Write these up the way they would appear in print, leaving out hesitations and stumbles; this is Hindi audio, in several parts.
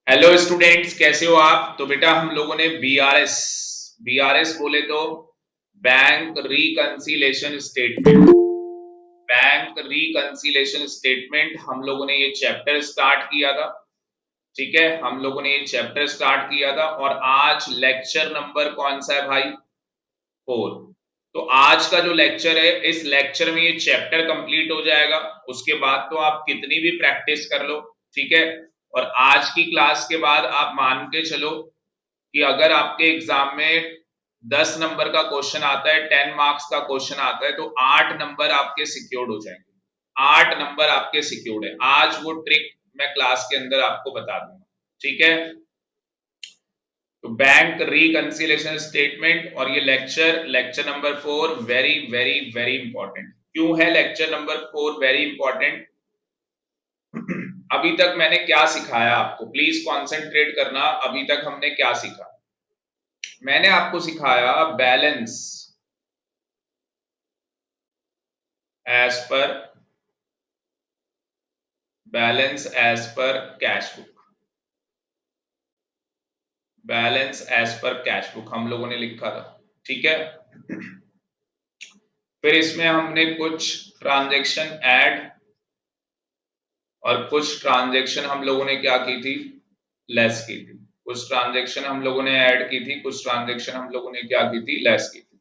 हेलो स्टूडेंट्स, कैसे हो आप? तो बेटा हम लोगों ने बीआरएस बोले तो bank reconciliation statement. Bank reconciliation statement हम लोगों ने ये चैप्टर स्टार्ट किया था। ठीक है, हम लोगों ने ये चैप्टर स्टार्ट किया था और आज लेक्चर नंबर कौन सा है भाई? 4। तो आज का जो लेक्चर है, इस लेक्चर में ये चैप्टर कंप्लीट हो जाएगा। उसके बाद तो आप कितनी भी प्रैक्टिस कर लो, ठीक है। और आज की क्लास के बाद आप मान के चलो कि अगर आपके एग्जाम में 10 नंबर का क्वेश्चन आता है, 10 मार्क्स का क्वेश्चन आता है, तो 8 नंबर आपके सिक्योर्ड हो जाएंगे। 8 नंबर आपके सिक्योर्ड है। आज वो ट्रिक मैं क्लास के अंदर आपको बता दूंगा, ठीक है। तो बैंक रिकंसिलेशन स्टेटमेंट और ये lecture number 4 very very very important. क्यों है लेक्चर नंबर 4 वेरी इंपॉर्टेंट? अभी तक मैंने क्या सिखाया आपको, प्लीज कंसंट्रेट करना। अभी तक हमने क्या सीखा? मैंने आपको सिखाया balance as per cash book. Balance as per cash book हम लोगों ने लिखा था, ठीक है। फिर इसमें हमने कुछ ट्रांजैक्शन ऐड और कुछ ट्रांजैक्शन हम लोगों ने क्या की थी? लेस की थी। कुछ ट्रांजैक्शन हम लोगों ने ऐड की थी, कुछ ट्रांजैक्शन हम लोगों ने क्या की थी? लेस की थी।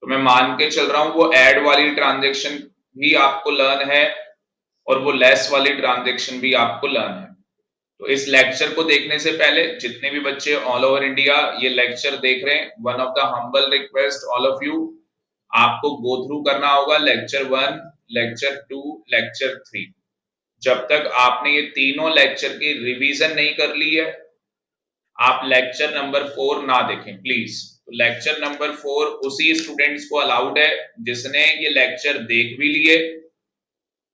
तो मैं मान के चल रहा हूं वो ऐड वाली ट्रांजैक्शन भी आपको लर्न है और वो लेस वाली ट्रांजैक्शन भी आपको लर्न है। तो इस लेक्चर को देखने से पहले जितने भी बच्चे ऑल ओवर इंडिया ये लेक्चर देख रहे हैं, one of the humble request all of you, आपको गो थ्रू करना होगा लेक्चर 1, लेक्चर 2, लेक्चर 3। जब तक आपने ये तीनों लेक्चर की रिवीजन नहीं कर ली है, आप लेक्चर नंबर 4 ना देखें प्लीज। तो लेक्चर नंबर 4 उसी स्टूडेंट्स को अलाउड है जिसने ये लेक्चर देख भी लिए,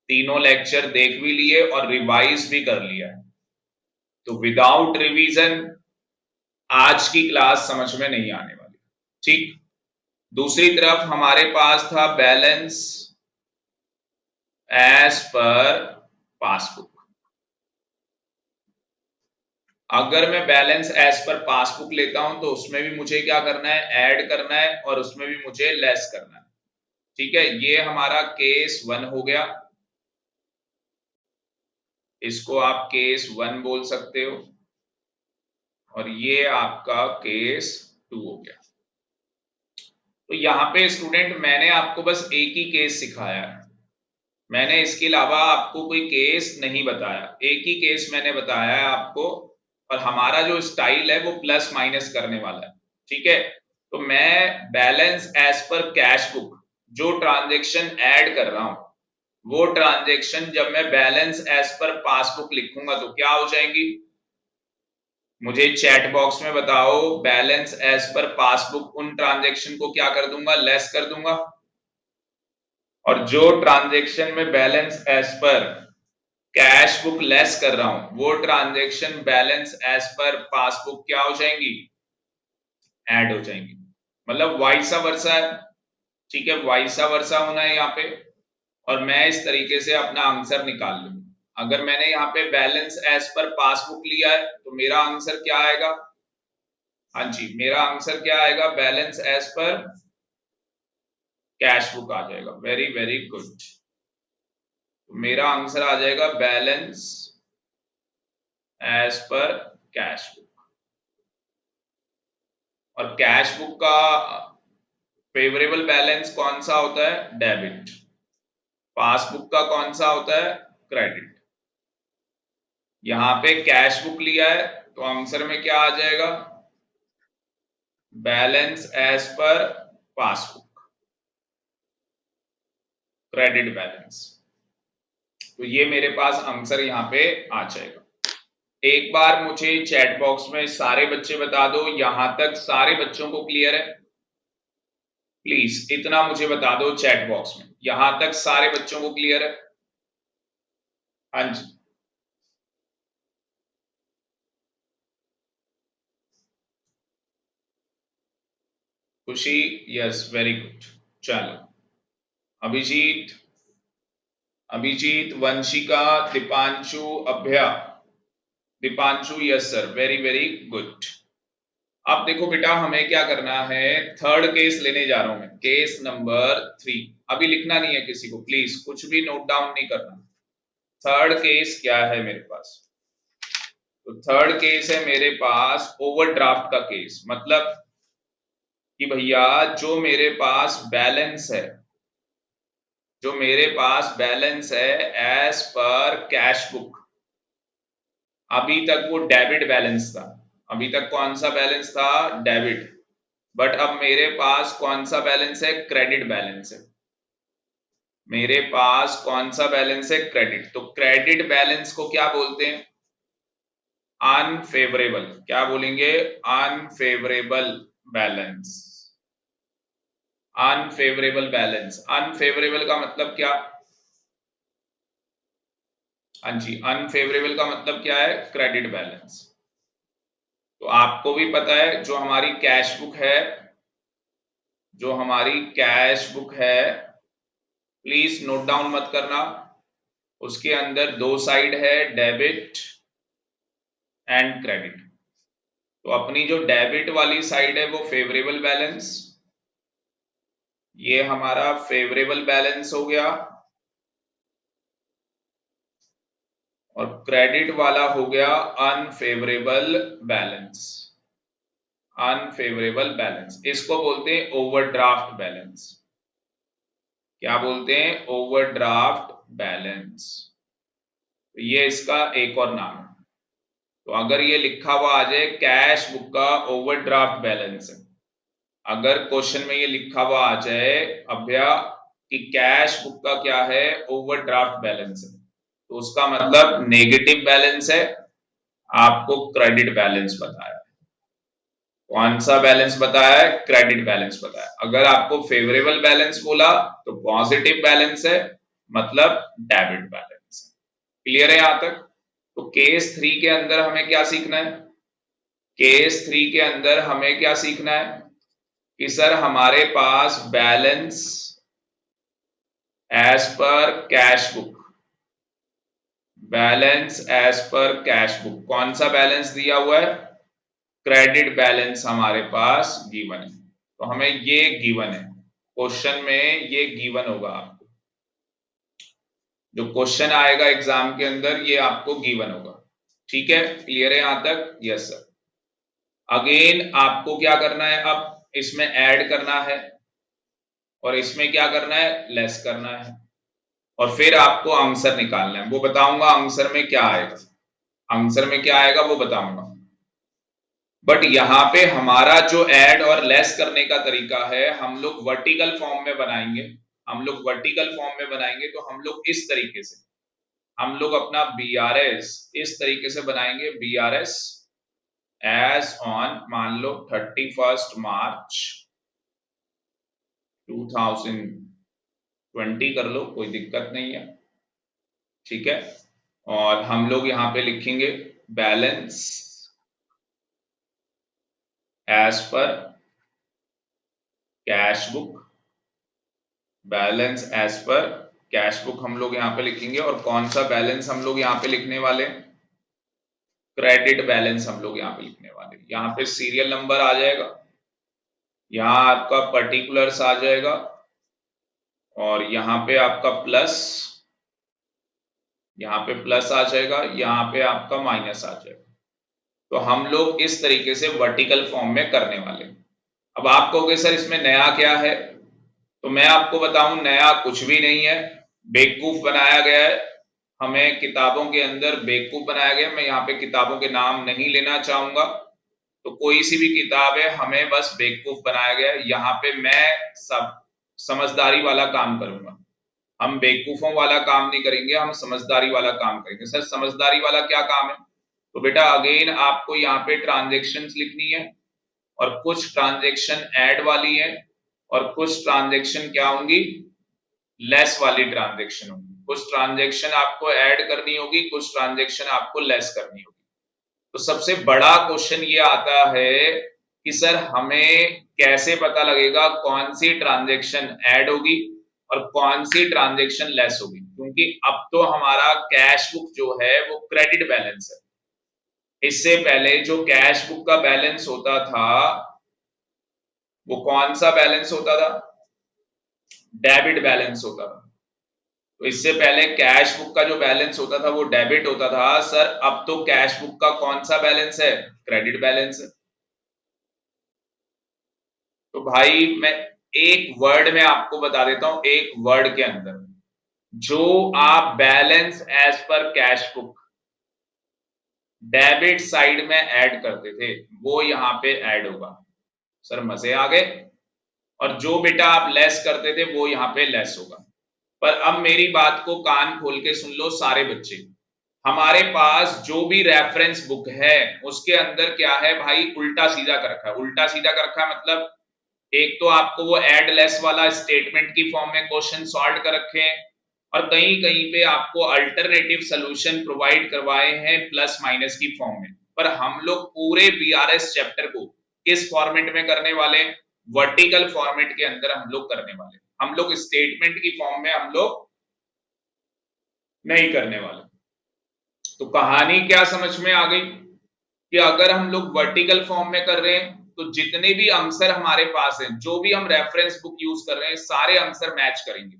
तीनों लेक्चर देख भी लिए और रिवाइज भी कर लिया है। तो विदाउट रिवीजन आज की क्लास समझ में नहीं आने वाली, ठीक। दूसरी तरफ हमारे पास था बैलेंस एज पर पासबुक। अगर मैं बैलेंस एज पर पासबुक लेता हूं तो उसमें भी मुझे क्या करना है? ऐड करना है और उसमें भी मुझे लेस करना है, ठीक है। ये हमारा केस 1 हो गया, इसको आप केस 1 बोल सकते हो, और ये आपका केस 2 हो गया। तो यहां पे स्टूडेंट मैंने आपको बस एक ही केस सिखाया है, मैंने इसके अलावा आपको कोई केस नहीं बताया। एक ही केस मैंने बताया है आपको, और हमारा जो स्टाइल है वो प्लस माइनस करने वाला है, ठीक है। तो मैं balance as per cash book जो ट्रांजेक्शन ऐड कर रहा हूं, वो ट्रांजेक्शन जब मैं बैलेंस एज पर पासबुक लिखूंगा तो क्या हो जाएंगी? मुझे चैट बॉक्स में बताओ, बैलेंस एज पर पासबुक उन ट्रांजेक्शन को क्या कर दूंगा? लेस कर दूंगा। और जो ट्रांजेक्शन में balance as per cash book less कर रहा हूं, वो transaction balance as per passbook क्या हो जाएंगी? ऐड हो जाएंगी। मतलब वाइसा वर्सा है, ठीक है, वाइसा वर्सा होना है यहाँ पे। और मैं इस तरीके से अपना आंसर निकाल लूं। अगर मैंने यहाँ पे बैलेंस एज पर पासबुक लिया है तो मेरा आंसर क्या आएगा? हाँ जी, मेरा आंसर क्या आएगा? Balance as per cash book आ जाएगा। Very very good. तो मेरा आंसर आ जाएगा balance as per cash book. और कैश बुक का फेवरेबल बैलेंस कौन सा होता है? डेबिट। पासबुक का कौन सा होता है? क्रेडिट। यहां पे कैश बुक लिया है तो आंसर में क्या आ जाएगा? Balance as per passbook, credit balance. तो ये मेरे पास आंसर यहां पे आ जाएगा। एक बार मुझे चैट बॉक्स में सारे बच्चे बता दो, यहां तक सारे बच्चों को क्लियर है? प्लीज इतना मुझे बता दो चैट बॉक्स में, यहां तक सारे बच्चों को क्लियर है? हाँ जी, खुशी, यस वेरी गुड। चलो, Abhijit, Abhijit, Vanshika, Deepanshu, Abhya, Deepanshu, yes sir, very very good. अब देखो बेटा, हमें क्या करना है, थर्ड केस लेने जा रहा हूं मैं, केस नंबर 3। अभी लिखना नहीं है किसी को, प्लीज कुछ भी नोट डाउन नहीं करना। थर्ड केस क्या है मेरे पास, तो थर्ड केस है मेरे पास ओवरड्राफ्ट का केस। मतलब कि भैया जो मेरे पास बैलेंस है, जो मेरे पास बैलेंस है एज पर कैश बुक, अभी तक वो डेबिट बैलेंस था। अभी तक कौन सा बैलेंस था, डेबिट। बट अब मेरे पास कौन सा बैलेंस है, क्रेडिट बैलेंस है। मेरे पास कौन सा बैलेंस है, क्रेडिट। तो क्रेडिट बैलेंस को क्या बोलते हैं, अनफेवरेबल। क्या बोलेंगे, unfavourable balance. Unfavourable balance, unfavourable का मतलब क्या, हाँ जी, अनफेवरेबल का मतलब क्या है, क्रेडिट बैलेंस। तो आपको भी पता है जो हमारी कैश बुक है, जो हमारी कैश बुक है, प्लीज नोट डाउन मत करना, उसके अंदर दो साइड है, डेबिट एंड क्रेडिट। तो अपनी जो डेबिट वाली साइड है वो फेवरेबल बैलेंस, ये हमारा फेवरेबल बैलेंस हो गया, और क्रेडिट वाला हो गया अनफेवरेबल बैलेंस। अनफेवरेबल बैलेंस, इसको बोलते हैं ओवरड्राफ्ट बैलेंस। क्या बोलते हैं, ओवरड्राफ्ट बैलेंस। तो ये इसका एक और नाम है। तो अगर ये लिखा हुआ आ जाए कैश बुक का ओवरड्राफ्ट बैलेंस है, अगर क्वेश्चन में ये लिखा हुआ आ जाए अभ्या कि कैश बुक का क्या है, ओवरड्राफ्ट बैलेंस है, तो उसका मतलब नेगेटिव बैलेंस है। आपको क्रेडिट बैलेंस बताया, कौन सा बैलेंस बताया है, क्रेडिट बैलेंस बताया। अगर आपको फेवरेबल बैलेंस बोला तो पॉजिटिव बैलेंस है, मतलब डेबिट बैलेंस। क्लियर है यहां तक। तो केस 3 के अंदर हमें क्या सीखना है, केस 3 के अंदर हमें क्या सीखना है कि सर हमारे पास balance as per cash book, balance as per cash book, कौन सा बैलेंस दिया हुआ है, क्रेडिट बैलेंस हमारे पास गिवन है। तो हमें ये गिवन है, क्वेश्चन में ये गिवन होगा आपको, जो क्वेश्चन आएगा एग्जाम के अंदर ये आपको गिवन होगा। ठीक है, क्लियर है यहां तक, यस सर। अगेन आपको क्या करना है, अब इसमें ऐड करना है और इसमें क्या करना है, लेस करना है, और फिर आपको आंसर निकालना है। वो बताऊंगा आंसर में क्या आएगा, आंसर में क्या आएगा वो बताऊंगा। बट यहाँ पे हमारा जो ऐड और लेस करने का तरीका है, हम लोग वर्टिकल फॉर्म में बनाएंगे। हम लोग वर्टिकल फॉर्म में बनाएंगे तो हम लोग इस तरीके से, हम लोग अपना BRS इस तरीके से बनाएंगे। BRS एज ऑन, मान लो 31 मार्च 2020 कर लो, कोई दिक्कत नहीं है, ठीक है। और हम लोग यहां पे लिखेंगे balance as per cash book, balance as per cash book हम लोग यहां पे लिखेंगे। और कौन सा बैलेंस हम लोग यहां पे लिखने वाले, क्रेडिट बैलेंस हम लोग यहां पे लिखने वाले। यहां पे सीरियल नंबर आ जाएगा, यहां आपका पर्टिकुलर्स आ जाएगा, और यहां पे आपका प्लस, यहाँ पे प्लस आ जाएगा, यहाँ पे आपका माइनस आ जाएगा। तो हम लोग इस तरीके से वर्टिकल फॉर्म में करने वाले। अब आप कहोगे सर इसमें नया क्या है, तो मैं आपको बताऊं नया कुछ भी नहीं है, बेवकूफ बनाया गया है। हमें किताबों के अंदर बेवकूफ बनाया गया। मैं यहाँ पे किताबों के नाम नहीं लेना चाहूंगा, तो कोई सी भी किताब है, हमें बस बेवकूफ बनाया गया है। यहाँ पे मैं सब समझदारी वाला काम करूंगा, हम बेवकूफों वाला काम नहीं करेंगे, हम समझदारी वाला काम करेंगे। सर समझदारी वाला क्या काम है, तो बेटा अगेन आपको यहाँ पे ट्रांजेक्शन्स लिखनी है, और कुछ ट्रांजेक्शन ऐड वाली है, और कुछ ट्रांजेक्शन क्या होंगी, लेस वाली ट्रांजेक्शन होगी। कुछ ट्रांजेक्शन आपको ऐड करनी होगी, कुछ ट्रांजेक्शन आपको लेस करनी होगी। तो सबसे बड़ा क्वेश्चन ये आता है कि सर हमें कैसे पता लगेगा कौन सी ट्रांजेक्शन ऐड होगी और कौन सी ट्रांजेक्शन लेस होगी, क्योंकि अब तो हमारा कैश बुक जो है वो क्रेडिट बैलेंस है। इससे पहले जो कैश बुक का बैलेंस होता था वो कौन सा बैलेंस होता था? डेबिट बैलेंस होता था। तो इससे पहले कैश बुक का जो बैलेंस होता था वो डेबिट होता था सर, अब तो कैश बुक का कौन सा बैलेंस है? क्रेडिट बैलेंस है। तो भाई मैं एक वर्ड में आपको बता देता हूं, एक वर्ड के अंदर जो आप balance as per cash book debit side में ऐड करते थे वो यहां पे ऐड होगा। सर मजे आ गए। और जो बेटा आप लेस करते थे वो यहां पे लेस होगा। पर अब मेरी बात को कान खोल के सुन लो सारे बच्चे। हमारे पास जो भी रेफरेंस बुक है उसके अंदर क्या है भाई? उल्टा सीधा कर रखा है। उल्टा सीधा कर रखा है मतलब एक तो आपको वो एड लेस वाला स्टेटमेंट की फॉर्म में क्वेश्चन सॉल्व कर रखे हैं और कहीं कहीं पे आपको अल्टरनेटिव सॉल्यूशन प्रोवाइड करवाए हैं प्लस माइनस की फॉर्म में। पर हम लोग पूरे बीआरएस चैप्टर को किस फॉर्मेट में करने वाले? वर्टिकल फॉर्मेट के अंदर हम लोग करने वाले। हम लोग स्टेटमेंट की फॉर्म में हम लोग नहीं करने वाले। तो कहानी क्या समझ में आ गई कि अगर हम लोग वर्टिकल फॉर्म में कर रहे हैं तो जितने भी आंसर हमारे पास हैं, जो भी हम रेफरेंस बुक यूज कर रहे हैं, सारे आंसर मैच करेंगे।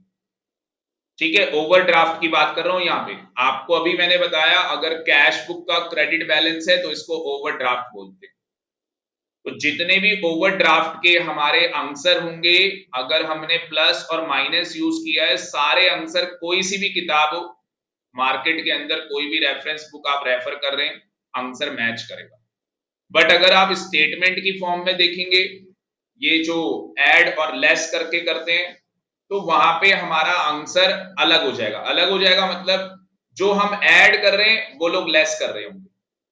ठीक है, ओवरड्राफ्ट की बात कर रहा हूं यहां पे। आपको अभी मैंने बताया अगर कैश बुक का क्रेडिट बैलेंस है तो इसको ओवरड्राफ्ट बोलते हैं। तो जितने भी ओवरड्राफ्ट के हमारे आंसर होंगे, अगर हमने प्लस और माइनस यूज किया है, सारे आंसर कोई सी भी किताब हो मार्केट के अंदर, कोई भी रेफरेंस बुक आप रेफर कर रहे हैं, आंसर मैच करेगा। बट अगर आप स्टेटमेंट की फॉर्म में देखेंगे, ये जो ऐड और लेस करके करते हैं, तो वहां पे हमारा आंसर अलग हो जाएगा। अलग हो जाएगा मतलब जो हम ऐड कर रहे हैं वो लोग लेस कर रहे होंगे,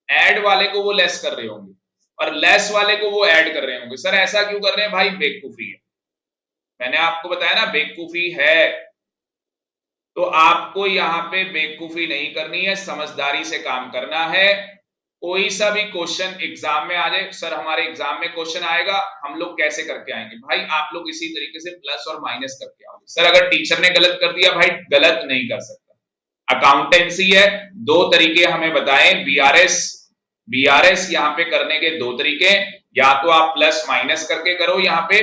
ऐड वाले को वो लेस कर रहे होंगे और लेस वाले को वो ऐड कर रहे होंगे। सर ऐसा क्यों कर रहे हैं भाई? बेवकूफी है। मैंने आपको बताया ना बेवकूफी है। तो आपको यहाँ पे बेवकूफी नहीं करनी है, समझदारी से काम करना है। कोई सा भी क्वेश्चन एग्जाम में आ जाए, सर हमारे एग्जाम में क्वेश्चन आएगा, हम लोग कैसे करके आएंगे? भाई आप लोग इसी तरीके से प्लस और माइनस करके आओगे। सर अगर टीचर ने गलत कर दिया, भाई गलत नहीं कर सकता, अकाउंटेंसी है। दो तरीके हमें बताएं, बीआरएस। बीआरएस यहाँ पे करने के दो तरीके, या तो आप प्लस माइनस करके करो यहाँ पे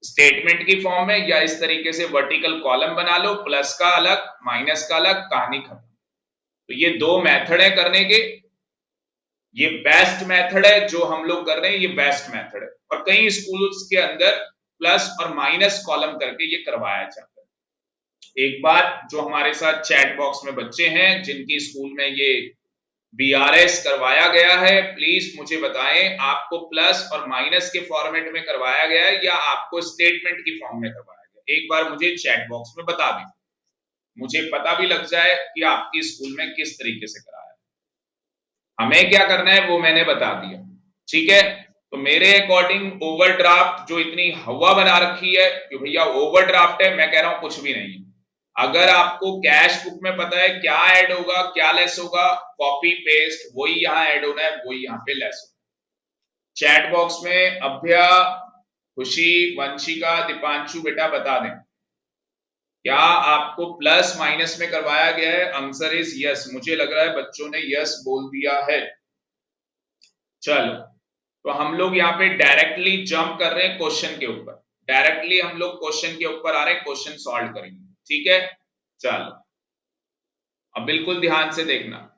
स्टेटमेंट की फॉर्म में, या इस तरीके से वर्टिकल कॉलम बना लो, प्लस का अलग माइनस का अलग, कहानी खत्म। तो ये दो मेथड है करने के। ये बेस्ट मेथड है जो हम लोग कर रहे हैं, ये बेस्ट मेथड है। और कई स्कूल्स के अंदर प्लस और माइनस कॉलम करके ये करवाया जाता है। एक बार जो हमारे साथ चैट बॉक्स में बच्चे हैं जिनकी स्कूल में ये बीआरएस करवाया गया है, प्लीज मुझे बताएं आपको प्लस और माइनस के फॉर्मेट में करवाया गया है या आपको स्टेटमेंट की फॉर्म में करवाया गया? एक बार मुझे चैट बॉक्स में बता दें, मुझे पता भी लग जाए कि आपकी स्कूल में किस तरीके से कराया। हमें क्या करना है वो मैंने बता दिया, ठीक है। तो मेरे अकॉर्डिंग ओवरड्राफ्ट जो इतनी हवा बना रखी है कि भैया ओवरड्राफ्ट है, मैं कह रहा हूं कुछ भी नहीं है। अगर आपको कैश बुक में पता है क्या ऐड होगा क्या लेस होगा, कॉपी पेस्ट वही यहां ऐड होना है, वही यहां पे लेस होना है। चैट बॉक्स में अभ्या, खुशी, वंशिका, दीपांशु बेटा बता दें क्या आपको प्लस माइनस में करवाया गया है? Answer is yes. मुझे लग रहा है बच्चों ने यस बोल दिया है। चलो, तो हम लोग यहाँ पे डायरेक्टली जंप कर रहे हैं क्वेश्चन के ऊपर। डायरेक्टली हम लोग क्वेश्चन के ऊपर आ रहे हैं, क्वेश्चन सॉल्व करेंगे, ठीक है। चलो अब बिल्कुल ध्यान से देखना।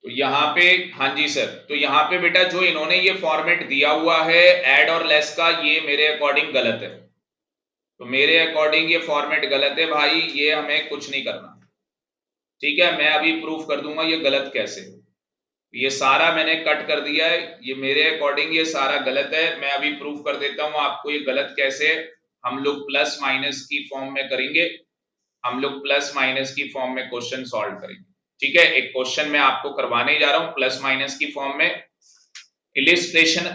तो यहाँ पे, हाँ जी सर, तो यहाँ पे बेटा जो इन्होंने ये फॉर्मेट दिया हुआ है ऐड और लेस का, ये मेरे अकॉर्डिंग गलत है। तो मेरे अकॉर्डिंग ये फॉर्मेट गलत है भाई, ये हमें कुछ नहीं करना, ठीक है। मैं अभी प्रूफ कर दूंगा ये गलत कैसे। ये सारा मैंने कट कर दिया है, ये मेरे अकॉर्डिंग ये सारा गलत है। मैं अभी प्रूफ कर देता हूं आपको ये गलत कैसे है। हम लोग प्लस माइनस की फॉर्म में करेंगे, हम लोग प्लस माइनस की फॉर्म में क्वेश्चन सॉल्व करेंगे, ठीक है। एक क्वेश्चन मैं आपको करवाने जा रहा हूं प्लस माइनस की फॉर्म में। इलिस्ट्रेशन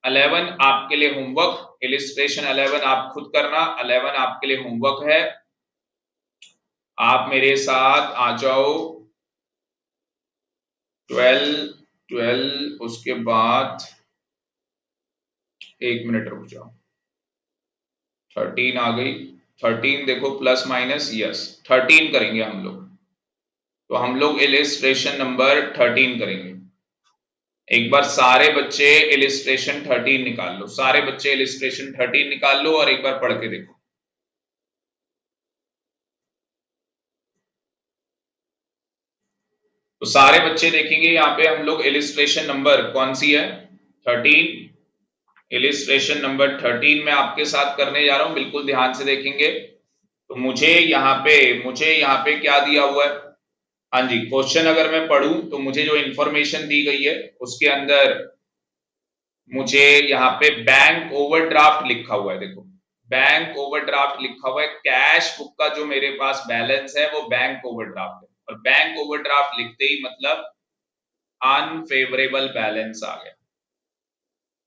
11 आपके लिए होमवर्क, इलिस्ट्रेशन 11 आप खुद करना, 11 आपके लिए होमवर्क है। आप मेरे साथ आ जाओ। 12 उसके बाद 1 मिनट रुक जाओ, 13 आ गई, 13 देखो प्लस माइनस, यस 13 करेंगे हम लोग। तो हम लोग इलिस्ट्रेशन नंबर 13 करेंगे। एक बार सारे बच्चे इलिस्ट्रेशन 13 निकाल लो, सारे बच्चे इलिस्ट्रेशन 13 निकाल लो और एक बार पढ़ के देखो। तो सारे बच्चे देखेंगे यहाँ पे हम लोग इलिस्ट्रेशन नंबर कौन सी है, 13। इलिस्ट्रेशन नंबर 13 में आपके साथ करने जा रहा हूं, बिल्कुल ध्यान से देखेंगे। तो मुझे यहाँ पे क्या दिया हुआ है, हाँ जी, क्वेश्चन अगर मैं पढ़ूं तो मुझे जो इंफॉर्मेशन दी गई है उसके अंदर मुझे यहाँ पे बैंक ओवरड्राफ्ट लिखा हुआ है। देखो बैंक ओवरड्राफ्ट लिखा हुआ है, कैश बुक का जो मेरे पास बैलेंस है वो बैंक ओवरड्राफ्ट है, और बैंक ओवरड्राफ्ट लिखते ही मतलब अनफेवरेबल बैलेंस आ गया।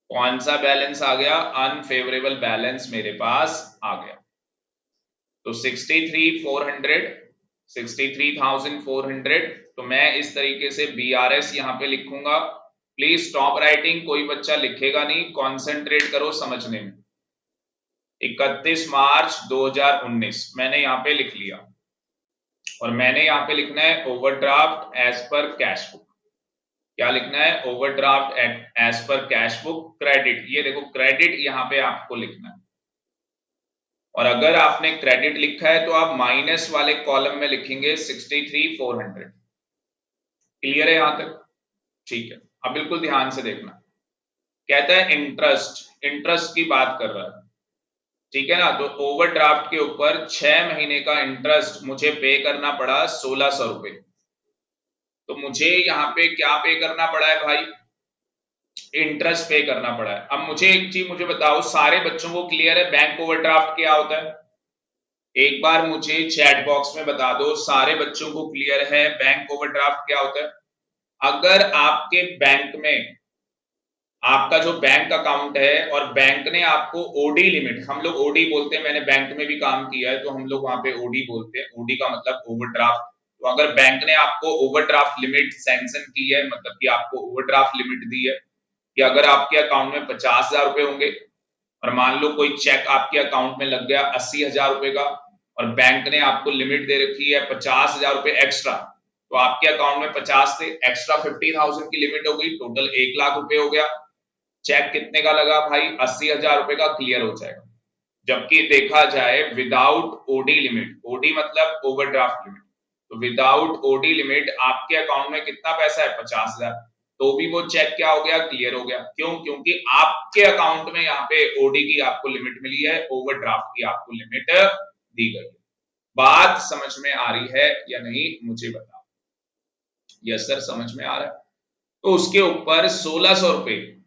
कौन सा बैलेंस आ गया, अनफेवरेबल बैलेंस मेरे पास आ गया। तो 63,400 तो मैं इस तरीके से BRS यहां पे लिखूंगा। प्लीज स्टॉप राइटिंग, कोई बच्चा लिखेगा नहीं, कॉन्सेंट्रेट करो समझने में। 31 मार्च 2019 मैंने यहां पे लिख लिया, और मैंने यहां पे लिखना है overdraft as per cash book. क्या लिखना है, overdraft as per cash book credit. ये देखो क्रेडिट यहां पे आपको लिखना है, और अगर आपने क्रेडिट लिखा है तो आप माइनस वाले कॉलम में लिखेंगे 63,400। क्लियर है यहां तक, ठीक है। अब बिल्कुल ध्यान से देखना, कहता है इंटरेस्ट, इंटरेस्ट की बात कर रहा है, ठीक है ना। तो ओवरड्राफ्ट के ऊपर 6 महीने का इंटरेस्ट मुझे पे करना पड़ा 1600 रुपए। तो मुझे यहाँ पे क्या पे करना पड़ा है भाई, इंटरेस्ट पे करना पड़ा है। अब मुझे एक चीज मुझे बताओ, सारे बच्चों को क्लियर है बैंक ओवरड्राफ्ट क्या होता है? एक बार मुझे चैट बॉक्स में बता दो, सारे बच्चों को क्लियर है बैंक ओवरड्राफ्ट क्या होता है? अगर आपके बैंक में आपका जो बैंक अकाउंट है और बैंक ने आपको ओडी लिमिट, हम लोग ओडी बोलते हैं, मैंने बैंक में भी काम किया है तो हम लोग वहां पे ओडी बोलते हैं, ओडी का मतलब ओवरड्राफ्ट। तो अगर बैंक ने आपको ओवरड्राफ्ट लिमिट सैंक्शन की है, मतलब कि आपको ओवरड्राफ्ट लिमिट दी है कि अगर आपके अकाउंट में 50,000 रुपए होंगे, और मान लो कोई चेक आपके अकाउंट में लग गया 80,000 रुपए का, और बैंक ने आपको लिमिट दे रखी है 50,000 रुपए एक्स्ट्रा, तो आपके अकाउंट में 50 थे, एक्स्ट्रा 50,000 की लिमिट हो गई, टोटल 1,00,000 रुपए हो गया। चेक कितने का लगा भाई, 80,000 रुपए का, क्लियर हो जाएगा। जबकि देखा जाए विदाउट ओडी लिमिट, ओडी मतलब ओवरड्राफ्ट लिमिट, तो विदाउट ओडी लिमिट आपके अकाउंट में कितना पैसा है, 50,000, तो भी वो चेक क्या हो गया, क्लियर हो गया। क्यों? क्योंकि आपके अकाउंट में यहाँ पे ओडी की आपको लिमिट मिली है, ओवरड्राफ्ट की आपको लिमिट दी गई है। बात समझ में आ रही है या नहीं मुझे बताओ। यस सर समझ में आ रहा है। तो उसके ऊपर 1600 रुपए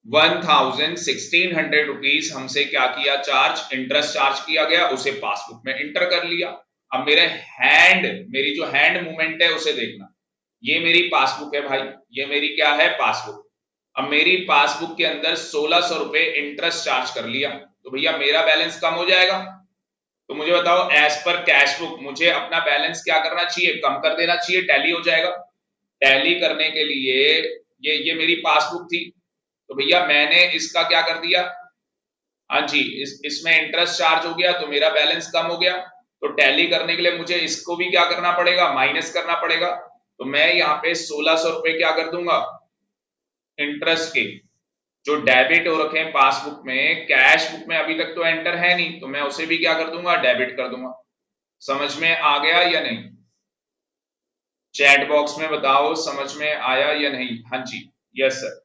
1,600 रुपीज हमसे क्या किया, चार्ज, इंटरेस्ट चार्ज किया गया, उसे पासबुक में इंटर कर लिया। अब मेरी जो हैंड मूवमेंट है उसे देखना, ये मेरी पासबुक है भाई, ये मेरी क्या है, पासबुक। अब मेरी पासबुक के अंदर 1600 रुपए इंटरेस्ट चार्ज कर लिया, तो भैया मेरा बैलेंस कम हो जाएगा। तो मुझे बताओ एज पर कैश बुक मुझे अपना बैलेंस क्या करना चाहिए, कम कर देना चाहिए, टैली हो जाएगा। टैली करने के लिए ये मेरी पासबुक थी, तो भैया मैंने इसका क्या कर दिया, हाँ जी, इसमें इंटरेस्ट चार्ज हो गया तो मेरा बैलेंस कम हो गया। तो टैली करने के लिए मुझे इसको भी क्या करना पड़ेगा, माइनस करना पड़ेगा। तो मैं यहाँ पे 1600 रुपए क्या कर दूंगा, इंटरेस्ट के जो डेबिट हो रखे हैं पासबुक में, कैश बुक में अभी तक तो एंटर है नहीं, तो मैं उसे भी क्या कर दूंगा, डेबिट कर दूंगा। समझ में आ गया या नहीं? चैट बॉक्स में बताओ समझ में आया या नहीं। हाँ जी, यस सर।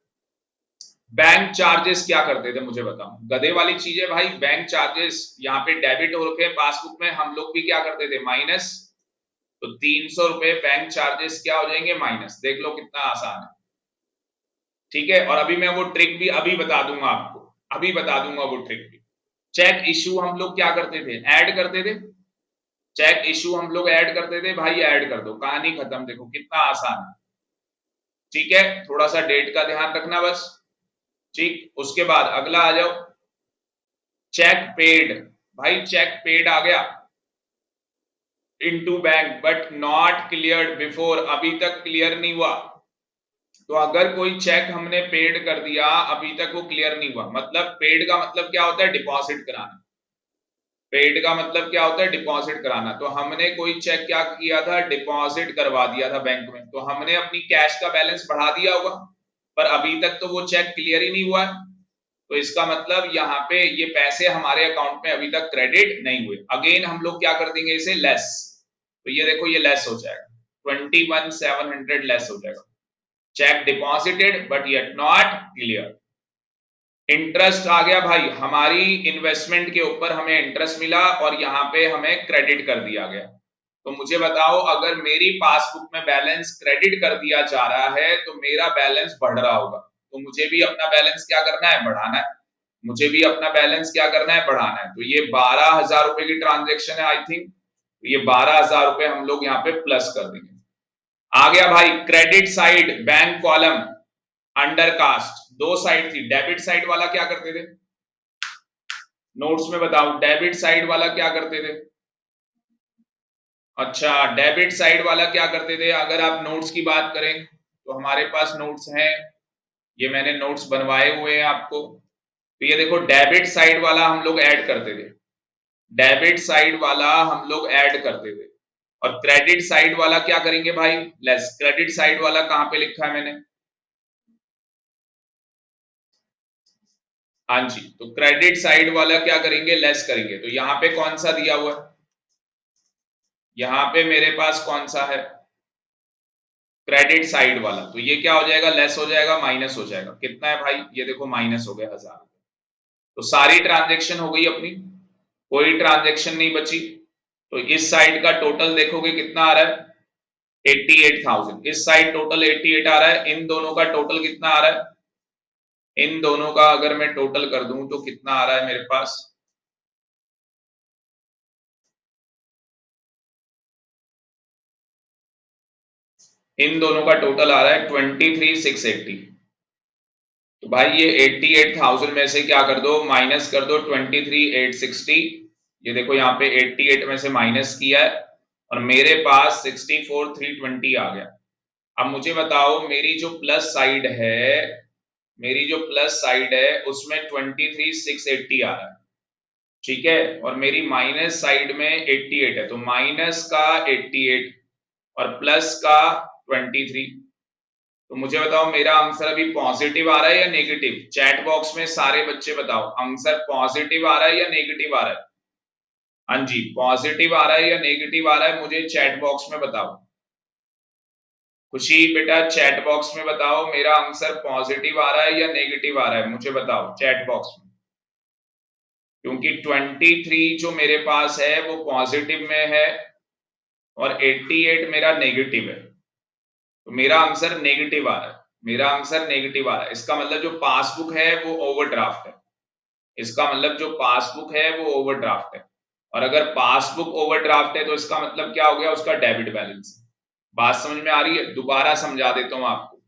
बैंक चार्जेस क्या करते थे मुझे बताओ, गधे वाली चीज है भाई। बैंक चार्जेस यहाँ पे डेबिट हो रखे हैं पासबुक में, हम लोग भी क्या करते थे, माइनस। तो 300 रुपए बैंक चार्जेस क्या हो जाएंगे, माइनस। देख लो कितना आसान है, ठीक है। और अभी मैं वो ट्रिक भी अभी बता दूंगा आपको, अभी बता दूंगा वो ट्रिक भी। चेक इशू हम लोग क्या करते थे, ऐड करते थे। चेक इशू हम लोग ऐड करते थे भाई, ऐड कर दो, कहानी खत्म। देखो कितना आसान है, ठीक है। थोड़ा सा डेट का ध्यान रखना बस, ठीक। उसके बाद अगला आ जाओ, चेक पेड। भाई चेक पेड आ गया into bank but not cleared before, अभी तक क्लियर नहीं हुआ। तो अगर कोई चेक हमने पेड कर दिया अभी तक वो क्लियर नहीं हुआ, मतलब पेड का मतलब क्या होता है, डिपॉजिट कराना। पेड का मतलब क्या होता है? डिपॉजिट कराना। तो हमने कोई चेक क्या किया था? डिपॉजिट करवा दिया था बैंक में, तो हमने अपनी कैश का बैलेंस बढ़ा दिया होगा, पर अभी तक तो वो चेक क्लियर ही नहीं हुआ है। तो इसका मतलब यहाँ पे ये पैसे हमारे अकाउंट में अभी तक क्रेडिट नहीं हुए। अगेन हम लोग क्या कर देंगे इसे? लेस। तो ये देखो ये लेस हो जाएगा, 21,700 लेस हो जाएगा। Cheque deposited but yet not clear. Interest आ गया भाई, हमारी इन्वेस्टमेंट के ऊपर हमें इंटरेस्ट मिला और यहाँ पे हमें क्रेडिट कर दिया गया। तो मुझे बताओ, अगर मेरी पासबुक में बैलेंस क्रेडिट कर दिया जा रहा है तो मेरा बैलेंस बढ़ रहा होगा, तो मुझे भी अपना बैलेंस क्या करना है? बढ़ाना है। मुझे भी अपना बैलेंस क्या करना है? बढ़ाना है। तो ये 12,000 रुपए की ट्रांजेक्शन है आई थिंक, ये 12,000 रुपए हम लोग यहाँ पे प्लस कर देंगे। आ गया भाई credit side, bank column, undercast. दो साइड थी, डेबिट साइड वाला क्या करते थे? नोट्स में बताओ, डेबिट साइड वाला क्या करते थे? अच्छा, डेबिट साइड वाला क्या करते थे? अगर आप नोट्स की बात करें तो हमारे पास नोट्स हैं, ये मैंने नोट्स बनवाए हुए हैं आपको। तो ये देखो डेबिट साइड वाला हम लोग ऐड करते थे, डेबिट साइड वाला हम लोग ऐड करते थे। और क्रेडिट साइड वाला क्या करेंगे भाई? लेस। क्रेडिट साइड वाला कहां पे लिखा है मैंने? हाँ जी, तो क्रेडिट साइड वाला क्या करेंगे? लेस करेंगे। तो यहां पे कौन सा दिया हुआ है? यहां पे मेरे पास कौन सा है? क्रेडिट साइड वाला। तो ये क्या हो जाएगा? लेस हो जाएगा, माइनस हो जाएगा। कितना है भाई? ये देखो माइनस हो गया 1,000। तो सारी ट्रांजेक्शन हो गई अपनी, कोई ट्रांजेक्शन नहीं बची। तो इस साइड का टोटल देखोगे कितना आ रहा है? 88,000। इस साइड टोटल 88 आ रहा है। इन दोनों का टोटल कितना आ रहा है? इन दोनों का अगर मैं टोटल कर दूं तो कितना आ रहा है मेरे पास? इन दोनों का टोटल आ रहा है 23,680। तो भाई ये 88,000 में से क्या कर दो? माइनस कर दो 23,860। ये देखो यहाँ पे 88 में से माइनस किया है और मेरे पास 64,320 आ गया। अब मुझे बताओ, मेरी जो प्लस साइड है, मेरी जो प्लस साइड है उसमें 23,680 आ रहा है, ठीक है, और मेरी माइनस साइड में 88 है। तो माइनस का 88 और प्लस का 23। तो मुझे बताओ मेरा आंसर अभी पॉजिटिव आ रहा है या नेगेटिव? चैट बॉक्स में सारे बच्चे बताओ, आंसर पॉजिटिव आ रहा है या नेगेटिव आ रहा है? हाँ जी, पॉजिटिव आ रहा है या नेगेटिव आ रहा है? मुझे चैट बॉक्स में बताओ। खुशी बेटा चैट बॉक्स में बताओ, मेरा आंसर पॉजिटिव आ रहा है या नेगेटिव आ रहा है? मुझे बताओ चैट बॉक्स में, क्योंकि 23 जो मेरे पास है वो पॉजिटिव में है और 88 मेरा नेगेटिव है। तो मेरा आंसर नेगेटिव आ रहा है, मेरा आंसर नेगेटिव आ रहा है। इसका मतलब जो पासबुक है वो ओवरड्राफ्ट है, इसका मतलब जो पासबुक है वो ओवरड्राफ्ट है। और अगर पासबुक ओवरड्राफ्ट है तो इसका मतलब क्या हो गया? उसका डेबिट बैलेंस। बात समझ में आ रही है? दोबारा समझा देता हूं आपको,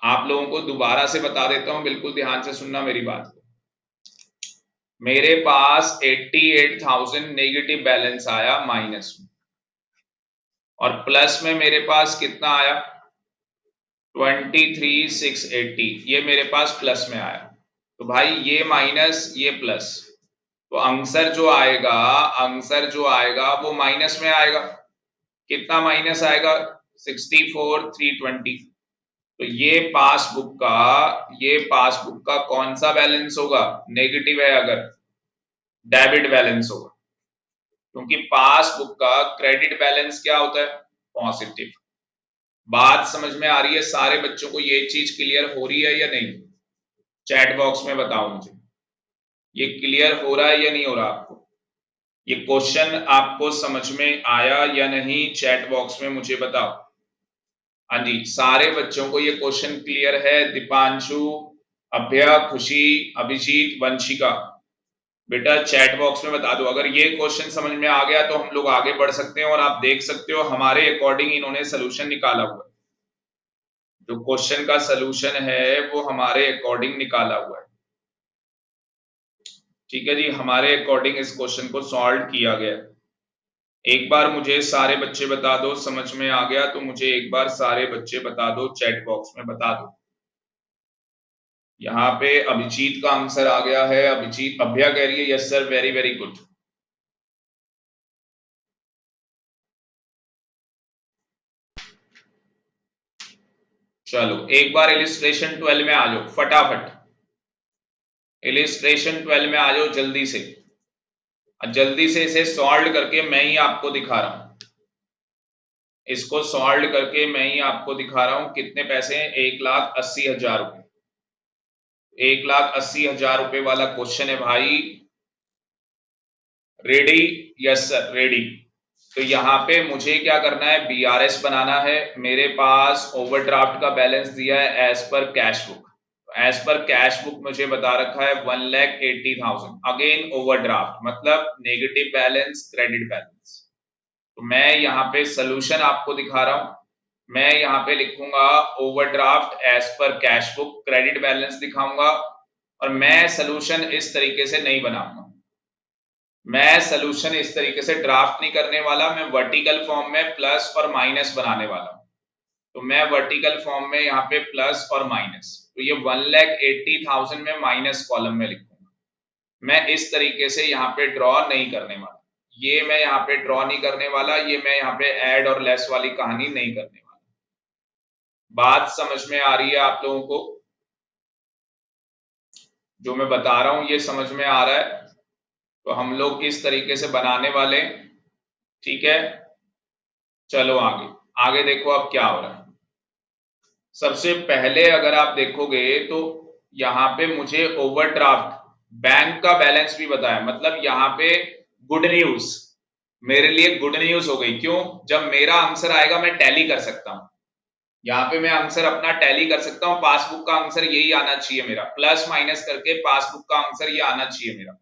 आप लोगों को दोबारा से बता देता हूं, बिल्कुल ध्यान से सुनना मेरी बात को। मेरे पास 88,000 नेगेटिव बैलेंस आया माइनस में, और प्लस में मेरे पास कितना आया? 23,680, ये मेरे पास प्लस में आया। तो भाई ये माइनस ये प्लस, तो आंसर जो आएगा, आंसर जो आएगा वो माइनस में आएगा। कितना माइनस आएगा? 64,320। तो ये पासबुक का कौन सा बैलेंस होगा? नेगेटिव है अगर, डेबिट बैलेंस होगा, क्योंकि पासबुक का क्रेडिट बैलेंस क्या होता है? पॉजिटिव। बात समझ में आ रही है? सारे बच्चों को ये चीज क्लियर हो रही है या नहीं? चैट बॉक्स में बताओ मुझे, ये क्लियर हो रहा है या नहीं हो रहा आपको? ये क्वेश्चन आपको समझ में आया या नहीं? चैट बॉक्स में मुझे बताओ। हाँ जी, सारे बच्चों को ये क्वेश्चन क्लियर है? दीपांशु, अभ्या, खुशी, अभिजीत, वंशिका, बेटा चैट बॉक्स में बता दो। अगर ये क्वेश्चन समझ में आ गया तो हम लोग आगे बढ़ सकते हैं, और आप देख सकते हो हमारे अकॉर्डिंग इन्होंने सोल्यूशन निकाला हुआ है। जो क्वेश्चन का सोल्यूशन है वो हमारे अकॉर्डिंग निकाला हुआ है, ठीक है जी, हमारे अकॉर्डिंग इस क्वेश्चन को सॉल्व किया गया है। एक बार मुझे सारे बच्चे बता दो, समझ में आ गया तो मुझे एक बार सारे बच्चे बता दो, चैट बॉक्स में बता दो। यहाँ पे अभिजीत का आंसर आ गया है, अभिजीत, अभ्या कह रही है yes sir, very very good. चलो एक बार इलिस्ट्रेशन 12 में आ जाओ फटाफट, इलिस्ट्रेशन 12 में आ जाओ जल्दी से, जल्दी से इसे सॉल्व करके मैं ही आपको दिखा रहा हूं, इसको सॉल्व करके मैं ही आपको दिखा रहा हूं। कितने पैसे हैं? 1,80,000 रुपए, 1,80,000 रुपए वाला क्वेश्चन है भाई। रेडी? Yes sir ready. तो यहाँ पे मुझे क्या करना है, बीआरएस बनाना है। मेरे पास ओवरड्राफ्ट का बैलेंस दिया है as per cash book, as per cash book मुझे बता रखा है 1,80,000। अगेन ओवरड्राफ्ट मतलब नेगेटिव बैलेंस, क्रेडिट बैलेंस। तो मैं यहाँ पे सोल्यूशन आपको दिखा रहा हूं। मैं यहाँ पे लिखूंगा overdraft as per cash book, credit balance दिखाऊंगा। और मैं सोल्यूशन इस तरीके से नहीं बनाऊंगा, मैं सोल्यूशन इस तरीके से ड्राफ्ट नहीं करने वाला, मैं वर्टिकल फॉर्म में प्लस और माइनस बनाने वाला हूं। तो मैं वर्टिकल फॉर्म में यहाँ पे प्लस और माइनस, तो ये 1,80,000 में माइनस कॉलम में लिखूंगा। मैं इस तरीके से यहाँ पे ड्रॉ नहीं करने वाला, ये मैं यहाँ पे ड्रॉ नहीं करने वाला, ये मैं यहाँ पे ऐड और लेस वाली कहानी नहीं करने वाला। बात समझ में आ रही है आप लोगों को? जो मैं बता रहा हूं ये समझ में आ रहा है? तो हम लोग इस तरीके से बनाने वाले, ठीक है। चलो आगे, आगे देखो अब क्या हो रहा है। सबसे पहले अगर आप देखोगे तो यहाँ पे मुझे ओवरड्राफ्ट बैंक का बैलेंस भी बताया, मतलब यहाँ पे गुड न्यूज, मेरे लिए गुड न्यूज हो गई। क्यों? जब मेरा आंसर आएगा मैं टैली कर सकता हूं, यहाँ पे मैं आंसर अपना टैली कर सकता हूँ। पासबुक का आंसर यही आना चाहिए मेरा, प्लस माइनस करके पासबुक का आंसर ये आना चाहिए मेरा।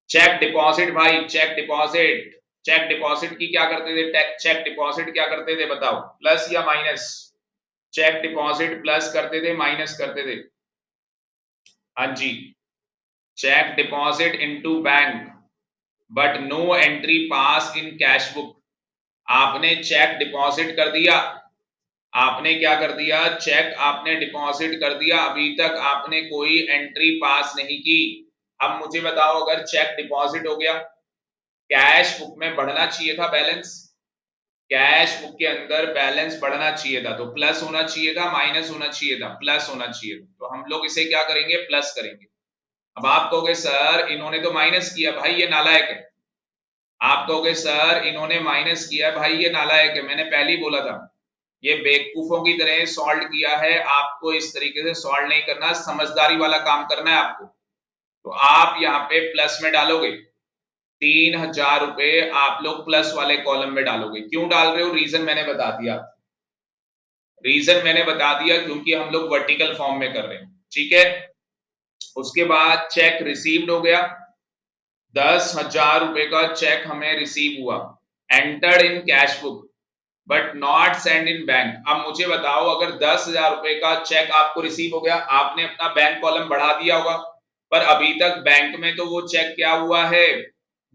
चेक डिपॉजिट भाई, चेक डिपॉजिट, चेक डिपॉजिट की क्या करते थे, चेक डिपॉजिट क्या करते थे बताओ, प्लस या माइनस? चेक डिपॉजिट प्लस करते थे माइनस करते थे? हाँ जी, cheque deposit into bank but no entry pass in cash book. आपने चेक डिपॉजिट कर दिया, आपने क्या कर दिया, चेक आपने डिपॉजिट कर दिया, अभी तक आपने कोई एंट्री पास नहीं की। अब मुझे बताओ अगर चेक डिपॉजिट हो गया, कैश बुक में बढ़ना चाहिए था बैलेंस, कैश बुक के अंदर बैलेंस बढ़ना चाहिए था, तो प्लस होना चाहिए था माइनस होना चाहिए था, प्लस होना चाहिए था। तो हम लोग इसे क्या करेंगे, प्लस करेंगे। अब आप कहोगे सर इन्होंने तो माइनस किया, भाई ये नालायक है। आप कहोगे सर इन्होंने माइनस किया, भाई ये नालायक है। मैंने पहले ही बोला था ये बेवकूफों की तरह सॉल्व किया है, आपको इस तरीके से सॉल्व नहीं करना, समझदारी वाला काम करना है आपको। तो आप यहाँ पे प्लस में डालोगे 3,000 रुपए, आप लोग प्लस वाले कॉलम में डालोगे। क्यों डाल रहे हो, रीजन मैंने बता दिया, रीजन मैंने बता दिया क्योंकि हम लोग वर्टिकल फॉर्म में कर रहे हैं, ठीक है। उसके बाद चेक रिसीव्ड हो गया, 10,000 रुपए का चेक हमें रिसीव हुआ, entered in cash book but not send in bank. अब मुझे बताओ अगर 10,000 रुपए का चेक आपको रिसीव हो गया, आपने अपना बैंक कॉलम बढ़ा दिया होगा, पर अभी तक बैंक में तो वो चेक क्या हुआ है,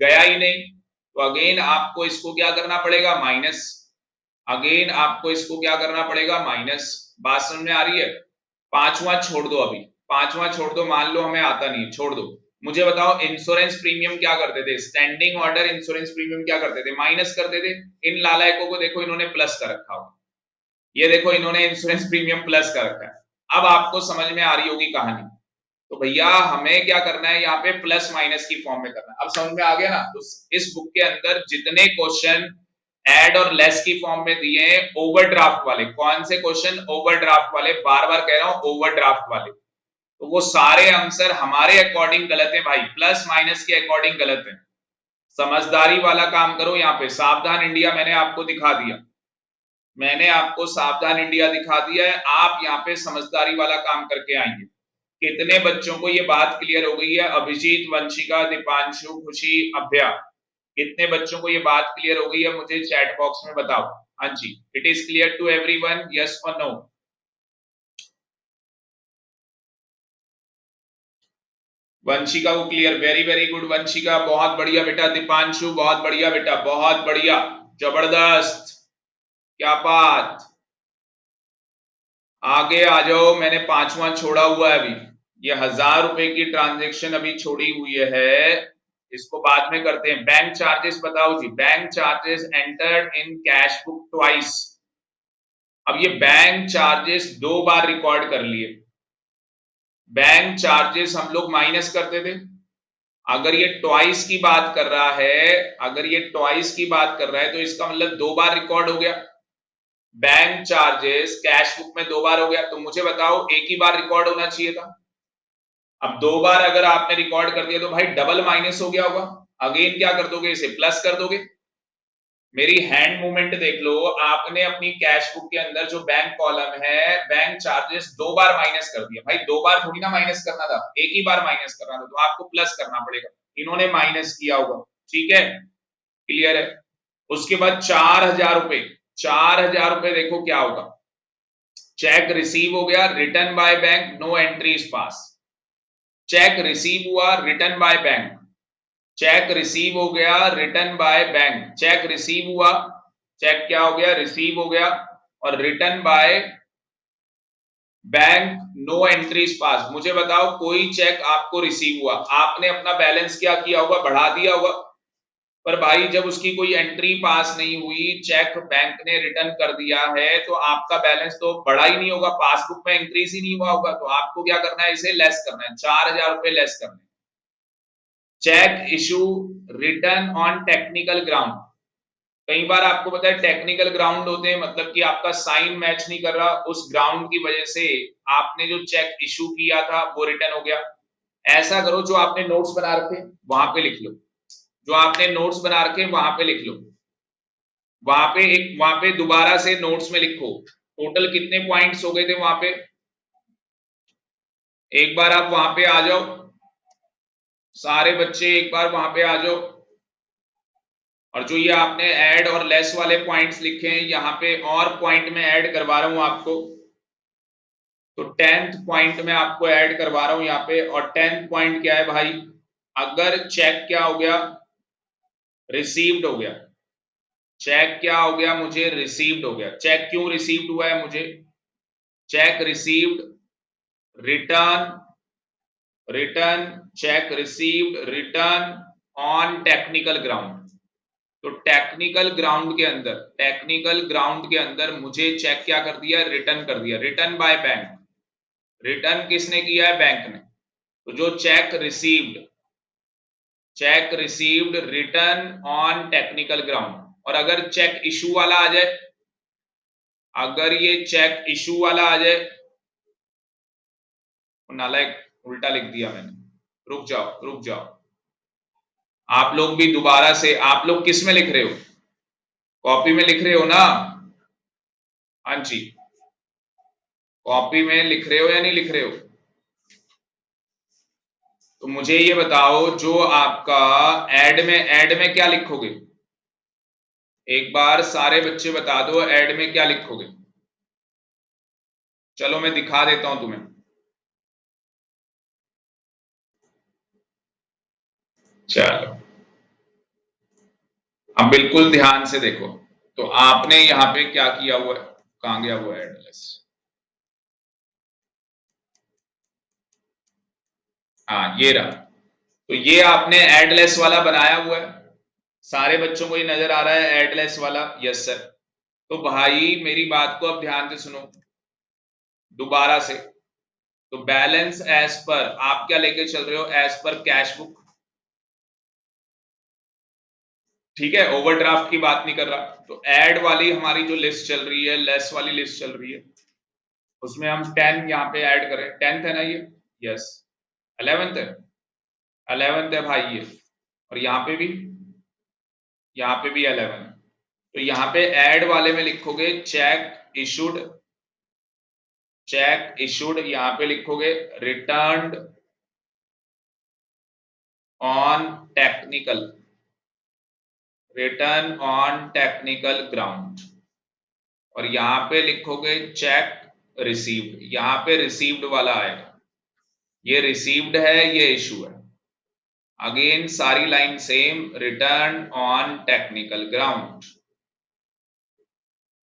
गया ही नहीं। तो अगेन आपको इसको क्या करना पड़ेगा, माइनस। अगेन आपको इसको क्या करना पड़ेगा, माइनस। बात समझ में आ रही है? पांचवा छोड़ दो, अभी पांचवा छोड़ दो, मान लो हमें आता नहीं, छोड़ दो। मुझे बताओ इंश्योरेंस प्रीमियम क्या करते थे, स्टैंडिंग ऑर्डर इंश्योरेंस प्रीमियम क्या करते थे, माइनस करते थे। इन लालायकों को देखो इन्होंने प्लस कर रखा होगा, ये देखो इन्होंने इंश्योरेंस प्रीमियम प्लस कर रखा है। अब आपको समझ में आ रही होगी कहानी। तो भैया हमें क्या करना है, यहाँ पे प्लस माइनस की फॉर्म में करना है। अब समझ में आ गया ना? तो इस बुक के अंदर जितने क्वेश्चन एड और लेस की फॉर्म में दिए हैं, ओवरड्राफ्ट वाले, कौन से क्वेश्चन, ओवरड्राफ्ट वाले, बार बार कह रहा हूं ओवरड्राफ्ट वाले, तो वो सारे आंसर हमारे अकॉर्डिंग गलत है भाई, प्लस माइनस के अकॉर्डिंग गलत है। समझदारी वाला काम करो। यहाँ पे सावधान इंडिया मैंने आपको दिखा दिया, मैंने आपको सावधान इंडिया दिखा दिया है, आप यहाँ पे समझदारी वाला काम करके आएंगे। कितने बच्चों को ये बात क्लियर हो गई है, अभिजीत, वंशिका, दीपांशु, खुशी, अभ्या, कितने बच्चों को ये बात क्लियर हो गई है, मुझे चैट बॉक्स में बताओ। हाँ जी, it is clear to everyone, yes और नो? वंशिका को clear, very very good Vanshika, बहुत बढ़िया बेटा। दीपांशु बहुत बढ़िया बेटा, बहुत बढ़िया, जबरदस्त, क्या बात। आगे आ जाओ, मैंने पांचवा छोड़ा हुआ है अभी, ये 1,000 रुपए की ट्रांजेक्शन अभी छोड़ी हुई है, इसको बाद में करते हैं। बैंक चार्जेस बताओ जी, bank charges entered in cash book twice, अब ये बैंक चार्जेस 2 बार रिकॉर्ड कर लिए। बैंक चार्जेस हम लोग माइनस करते थे। अगर ये ट्वाइस की बात कर रहा है, अगर ये ट्वाइस की बात कर रहा है तो इसका मतलब 2 बार रिकॉर्ड हो गया। बैंक चार्जेस कैश बुक में 2 बार हो गया, तो मुझे बताओ एक ही बार रिकॉर्ड होना चाहिए था। अब 2 बार अगर आपने रिकॉर्ड कर दिया तो भाई डबल माइनस हो गया होगा। अगेन क्या कर दोगे, इसे प्लस कर दोगे। मेरी हैंड मूवमेंट देख लो, आपने अपनी कैश बुक के अंदर जो बैंक कॉलम है, बैंक चार्जेस 2 बार माइनस कर दिया। भाई 2 बार थोड़ी ना माइनस करना था, एक ही बार माइनस करना था, तो आपको प्लस करना पड़ेगा। इन्होंने माइनस किया होगा, ठीक है, क्लियर है। उसके बाद 4,000 रुपए, 4,000 रुपए देखो क्या होगा। चेक रिसीव हो गया, return by bank, no entries pass. Cheque receive हुआ, return by bank, cheque receive हो गया, return by bank, cheque receive हुआ, चेक क्या हो गया, रिसीव हो गया, और return by bank, no entries pass. मुझे बताओ कोई चेक आपको रिसीव हुआ, आपने अपना बैलेंस क्या किया होगा, बढ़ा दिया होगा, पर भाई जब उसकी कोई एंट्री पास नहीं हुई, चेक बैंक ने रिटर्न कर दिया है, तो आपका बैलेंस तो बढ़ा ही नहीं होगा, पासबुक में इंक्रीज ही नहीं हुआ होगा। तो आपको क्या करना है, इसे लेस करना है, 4,000 रुपए लेस करना है। Cheque issue return on technical ground. कई बार आपको पता है टेक्निकल ग्राउंड होते हैं, मतलब कि आपका साइन मैच नहीं कर रहा, उस ग्राउंड की वजह से आपने जो चेक इशू किया था वो रिटर्न हो गया। ऐसा करो, जो आपने नोट्स बना रखे वहां पे लिख लो, जो आपने नोट्स बना रखे वहां पे लिख लो, वहां पे दोबारा से नोट्स में लिखो टोटल कितने पॉइंट्स हो गए थे वहां पे। एक बार आप वहां पे आ जाओ, सारे बच्चे एक बार वहां पे आ जाओ, और जो ये आपने ऐड और लेस वाले पॉइंट्स लिखे हैं, यहाँ पे और पॉइंट में ऐड करवा रहा हूं आपको। तो 10th पॉइंट में आपको ऐड करवा रहा हूं यहाँ पे, और 10th पॉइंट क्या है भाई, अगर चेक क्या हो गया, रिसीव्ड हो गया, चेक क्या हो गया, मुझे रिसीव्ड हो गया। चेक क्यों रिसीव्ड हुआ है मुझे, check received, return, return, check received, return on technical ground. तो टेक्निकल ग्राउंड के अंदर, टेक्निकल ग्राउंड के अंदर मुझे चेक क्या कर दिया, रिटर्न कर दिया, रिटर्न बाय बैंक। रिटर्न किसने किया है, बैंक ने। तो जो check received, check received, return on technical ground. और अगर चेक इशू वाला आ जाए, अगर ये चेक इशू वाला आ जाए, नालायक उल्टा लिख दिया मैंने, रुक जाओ रुक जाओ, आप लोग भी दोबारा से, आप लोग किस में लिख रहे हो, कॉपी में लिख रहे हो ना, हाँ जी, कॉपी में लिख रहे हो या नहीं लिख रहे हो। तो मुझे ये बताओ, जो आपका ऐड में क्या लिखोगे, एक बार सारे बच्चे बता दो ऐड में क्या लिखोगे। चलो मैं दिखा देता हूं तुम्हें, चलो अब बिल्कुल ध्यान से देखो। तो आपने यहां पे क्या किया हुआ है, कहां गया हुआ एडलेस, हाँ ये रहा। तो ये आपने एडलेस वाला बनाया हुआ है, सारे बच्चों को ये नजर आ रहा है एडलेस वाला, यस सर। तो भाई मेरी बात को अब ध्यान से सुनो दोबारा से। तो बैलेंस एज पर आप क्या लेके चल रहे हो, एज पर कैश बुक, ठीक है, ओवरड्राफ्ट की बात नहीं कर रहा। तो ऐड वाली हमारी जो लिस्ट चल रही है, लेस वाली लिस्ट चल रही है, उसमें हम 10 यहाँ पे ऐड करें, 10th है ना ये, यस, 11th है, 11th है भाई ये, और यहाँ पे भी 11 है। तो यहाँ पे ऐड वाले में लिखोगे चेक इशूड, चेक इशूड, यहाँ पे लिखोगे returned on technical, return on technical ground, और यहां पे लिखोगे चेक रिसीव्ड, यहां पे रिसीव्ड वाला आएगा, ये रिसीव्ड है, ये इशू है। अगेन सारी line same, return on technical ground,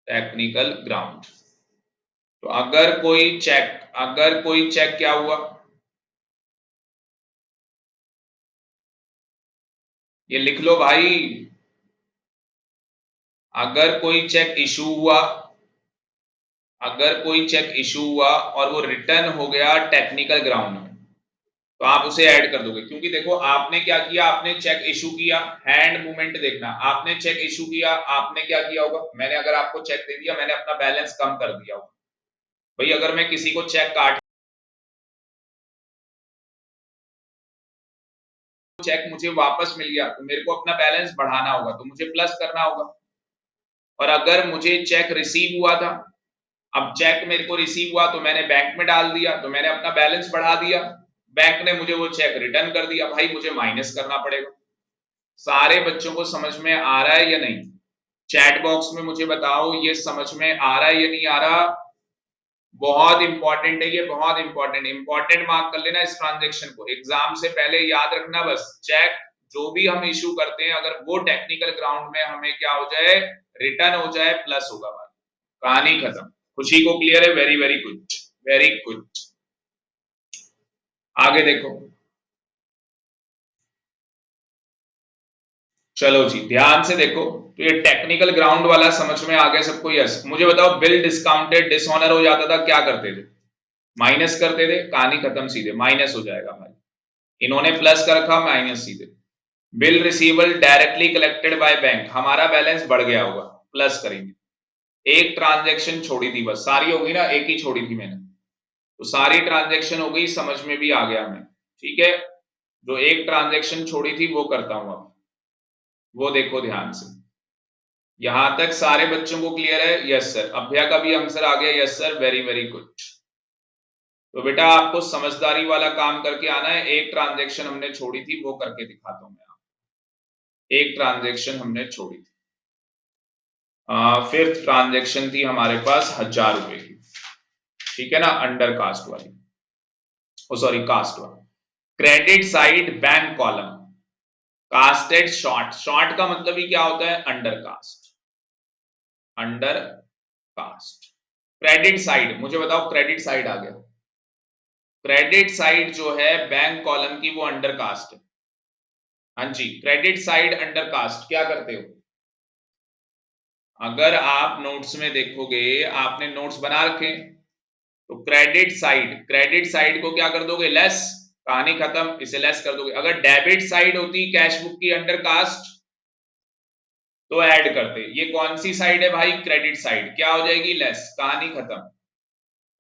technical ground. तो अगर कोई चेक क्या हुआ, ये लिख लो भाई, अगर कोई चेक इशू हुआ, अगर कोई चेक इशू हुआ और वो रिटर्न हो गया टेक्निकल ग्राउंड में, तो आप उसे ऐड कर दोगे। क्योंकि देखो आपने क्या किया, आपने चेक इशू किया, हैंड मूवमेंट देखना, आपने चेक इशू किया, आपने क्या किया होगा, मैंने अगर आपको चेक दे दिया, मैंने अपना बैलेंस कम कर दिया होगा। भाई अगर मैं किसी को चेक काट, चेक मुझे वापस मिल गया, तो मेरे को अपना बैलेंस बढ़ाना होगा, तो मुझे प्लस करना होगा। और अगर मुझे चेक रिसीव हुआ था, अब चेक मेरे को रिसीव हुआ तो मैंने बैंक में डाल दिया, तो मैंने अपना बैलेंस बढ़ा दिया, बैंक ने मुझे वो चेक रिटर्न कर दिया, भाई मुझे माइनस करना पड़ेगा। सारे बच्चों को समझ में आ रहा है या नहीं? चैट बॉक्स में मुझे बताओ ये समझ में आ रहा है या नहीं आ रहा। बहुत इंपॉर्टेंट है ये, बहुत इंपॉर्टेंट, इंपॉर्टेंट मार्क कर लेना इस ट्रांजेक्शन को, एग्जाम से पहले याद रखना। बस चेक जो भी हम इशू करते हैं, अगर वो टेक्निकल ग्राउंड में हमें क्या हो जाए, रिटर्न हो जाए, प्लस होगा, बात कहानी खत्म। खुशी को क्लियर है? Very very good, very good. आगे देखो, चलो जी ध्यान से देखो। तो ये टेक्निकल ग्राउंड वाला समझ में आ गया सबको? यस। मुझे बताओ बिल डिस्काउंटेड डिसऑनर हो जाता था, क्या करते थे? माइनस करते थे, कहानी खत्म, सीधे माइनस हो जाएगा भाई। इन्होंने प्लस कर रखा, माइनस सीधे। Bill receivable directly collected by bank, हमारा बैलेंस बढ़ गया होगा, प्लस करेंगे। एक ट्रांजेक्शन छोड़ी थी, बस सारी होगी ना, एक ही छोड़ी थी मैंने, तो सारी ट्रांजेक्शन हो गई, समझ में भी आ गया हमें, ठीक है। जो एक ट्रांजेक्शन छोड़ी थी वो करता हूं अब, वो देखो ध्यान से। यहां तक सारे बच्चों को क्लियर है? Yes sir. अभ्या का भी आंसर आ गया, yes sir, very very good. तो बेटा आपको समझदारी वाला काम करके आना है। एक ट्रांजेक्शन हमने छोड़ी थी, वो करके दिखाता हूं मैं आपको। एक ट्रांजेक्शन हमने छोड़ी थी, फिफ्थ ट्रांजेक्शन थी हमारे पास 1000 रुपए की, ठीक है ना, अंडर कास्ट वाली, ओ सॉरी कास्ट वाली। Credit side bank column, casted short, short का मतलब ही क्या होता है, undercast, undercast. Credit side, मुझे बताओ क्रेडिट साइड आ गया, क्रेडिट साइड जो है बैंक कॉलम की वो अंडर कास्ट है। हाँ जी, क्रेडिट साइड अंडर कास्ट, क्या करते हो? अगर आप नोट्स में देखोगे, आपने नोट्स बना रखे, तो क्रेडिट साइड, क्रेडिट साइड को क्या कर दोगे, लेस, कहानी खत्म, इसे लेस कर दोगे। अगर डेबिट साइड होती कैश बुक की अंडर कास्ट, तो ऐड करते। ये कौन सी साइड है भाई, क्रेडिट साइड, क्या हो जाएगी, लेस, कहानी खत्म।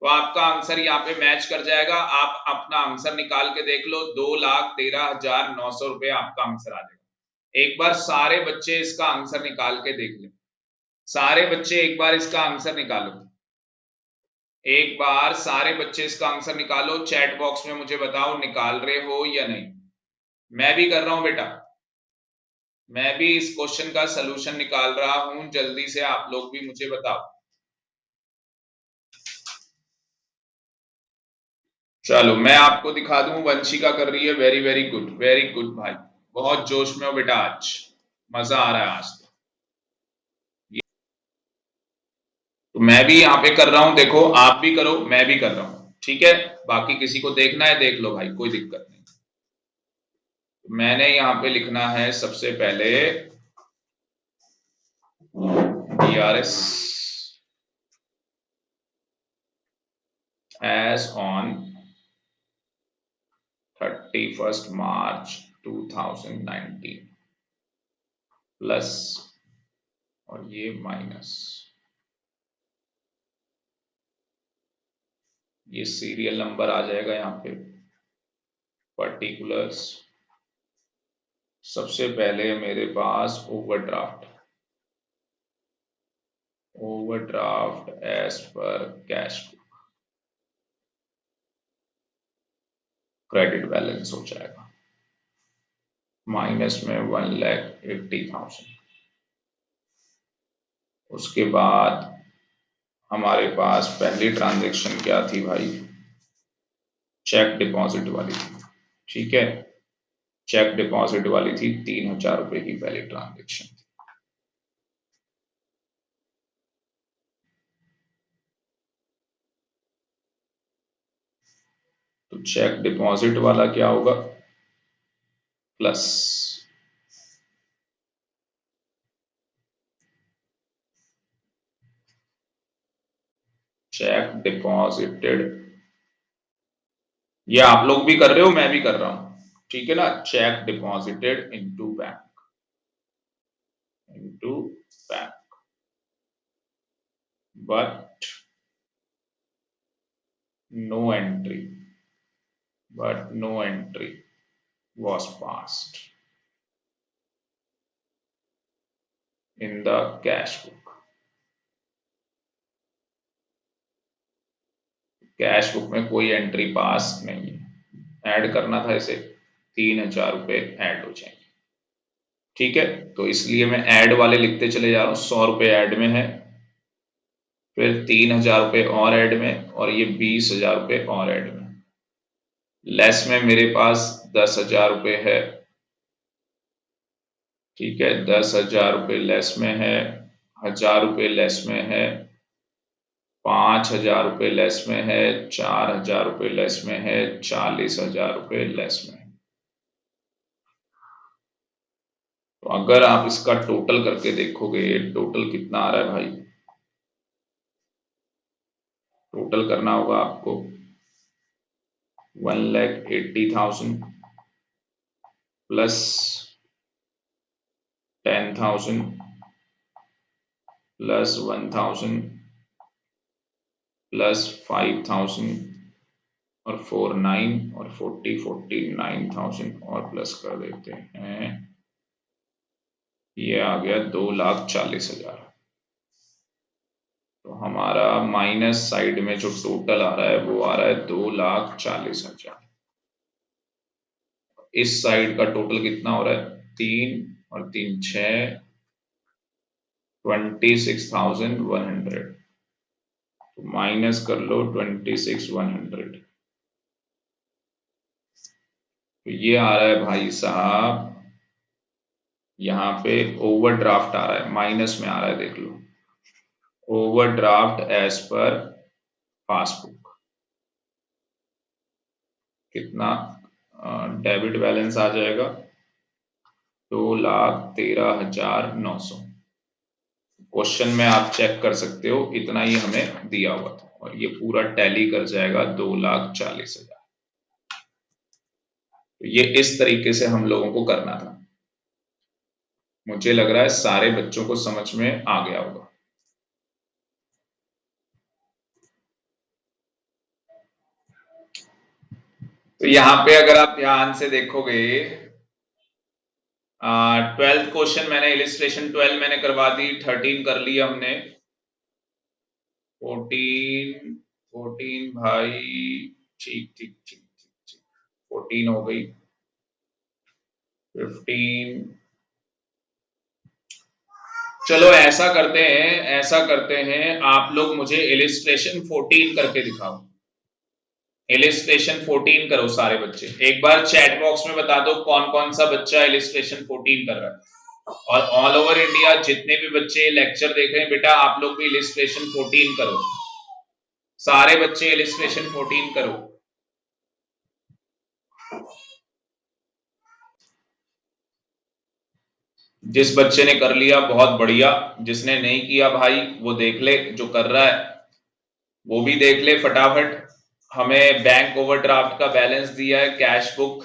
तो आपका आंसर यहाँ पे मैच कर जाएगा। आप अपना आंसर निकाल के देख लो, 2,13,900 रुपए आपका आंसर आ जाएगा। एक बार सारे बच्चे इसका आंसर निकाल के देख लें, सारे बच्चे एक बार इसका आंसर निकालो, एक बार सारे बच्चे इसका आंसर निकालो, चैट बॉक्स में मुझे बताओ निकाल रहे हो या नहीं। मैं भी कर रहा हूं बेटा, मैं भी इस क्वेश्चन का सलूशन निकाल रहा हूं, जल्दी से आप लोग भी मुझे बताओ। चलो मैं आपको दिखा दूं, वंशिका कर रही है, very very good, very good भाई, बहुत जोश में हो बेटा, आज मजा आ रहा है आज तो मैं भी यहाँ पे कर रहा हूं, देखो आप भी करो, मैं भी कर रहा हूं, ठीक है। बाकी किसी को देखना है देख लो भाई, कोई दिक्कत नहीं। मैंने यहाँ पे लिखना है सबसे पहले DRS as on 31st March 2019 plus, और ये माइनस, ये सीरियल नंबर आ जाएगा यहाँ पे, पर्टिकुलर्स। सबसे पहले मेरे पास overdraft, overdraft as per cash credit balance हो जाएगा, माइनस में 1,80,000। उसके बाद हमारे पास पहली ट्रांजेक्शन क्या थी भाई, चेक डिपॉजिट वाली थी, ठीक है, चेक डिपॉजिट वाली थी, 3,000 रुपए की पहली ट्रांजेक्शन थी। तो चेक डिपॉजिट वाला क्या होगा, प्लस, चेक डिपॉजिटेड, ये आप लोग भी कर रहे हो, मैं भी कर रहा हूं, ठीक है ना। Cheque deposited into bank, into bank, but no entry, but no entry was passed in the cash book. Cash book में कोई एंट्री पास नहीं है, ऐड करना था इसे, 3,000 रुपए ऐड हो जाएंगे, ठीक है। तो इसलिए मैं ऐड वाले लिखते चले जा रहा हूं, 100 रुपए ऐड में है, फिर 3,000 रुपए और ऐड में, और ये 20,000 रुपए और ऐड में, लेस में मेरे पास 10,000 रुपए है, ठीक है। 10,000 रुपए लेस में है, 1,000 रुपए लेस में है, 5,000 रुपए लेस में है, 4,000 रुपए लेस में है, 40,000 रुपए लेस में है। तो अगर आप इसका टोटल करके देखोगे, टोटल कितना आ रहा है भाई, टोटल करना होगा आपको 1,80,000 प्लस 10,000 प्लस 1,000 प्लस 5,000 और 49 और 49,000 और प्लस कर देते हैं, ये आ गया 2,40,000। तो हमारा माइनस साइड में जो टोटल आ रहा है वो आ रहा है 2,40,000। इस साइड का टोटल कितना हो रहा है, 3 और 3 6, 26,100, तो माइनस कर लो 26,100, तो ये आ रहा है भाई साहब, यहाँ पे ओवरड्राफ्ट आ रहा है, माइनस में आ रहा है, देख लो, ओवरड्राफ्ट एज पर पासबुक कितना, डेबिट बैलेंस आ जाएगा 2,13,900। क्वेश्चन में आप चेक कर सकते हो, इतना ही हमें दिया हुआ था, और ये पूरा टैली कर जाएगा 2,40,000। तो ये इस तरीके से हम लोगों को करना था। मुझे लग रहा है सारे बच्चों को समझ में आ गया होगा। तो यहां पे अगर आप ध्यान से देखोगे, 12th क्वेश्चन मैंने इलिस्ट्रेशन 12 मैंने करवा दी, 13 कर लिया हमने, 14 भाई, ठीक ठीक ठीक ठीक, 14 हो गई, 15, चलो ऐसा करते हैं, आप लोग मुझे इलिस्ट्रेशन 14 करके दिखाओ, इलिस्ट्रेशन 14 करो सारे बच्चे, एक बार चैट बॉक्स में बता दो कौन कौन सा बच्चा इलिस्ट्रेशन 14 कर रहा है, और ऑल ओवर इंडिया जितने भी बच्चे लेक्चर देख रहे हैं बेटा, आप लोग भी इलिस्ट्रेशन 14 करो, सारे बच्चे इलिस्ट्रेशन 14 करो। जिस बच्चे ने कर लिया बहुत बढ़िया, जिसने नहीं किया भाई वो देख ले, जो कर रहा है वो भी देख ले फटाफट। हमें बैंक ओवरड्राफ्ट का बैलेंस दिया है कैश बुक,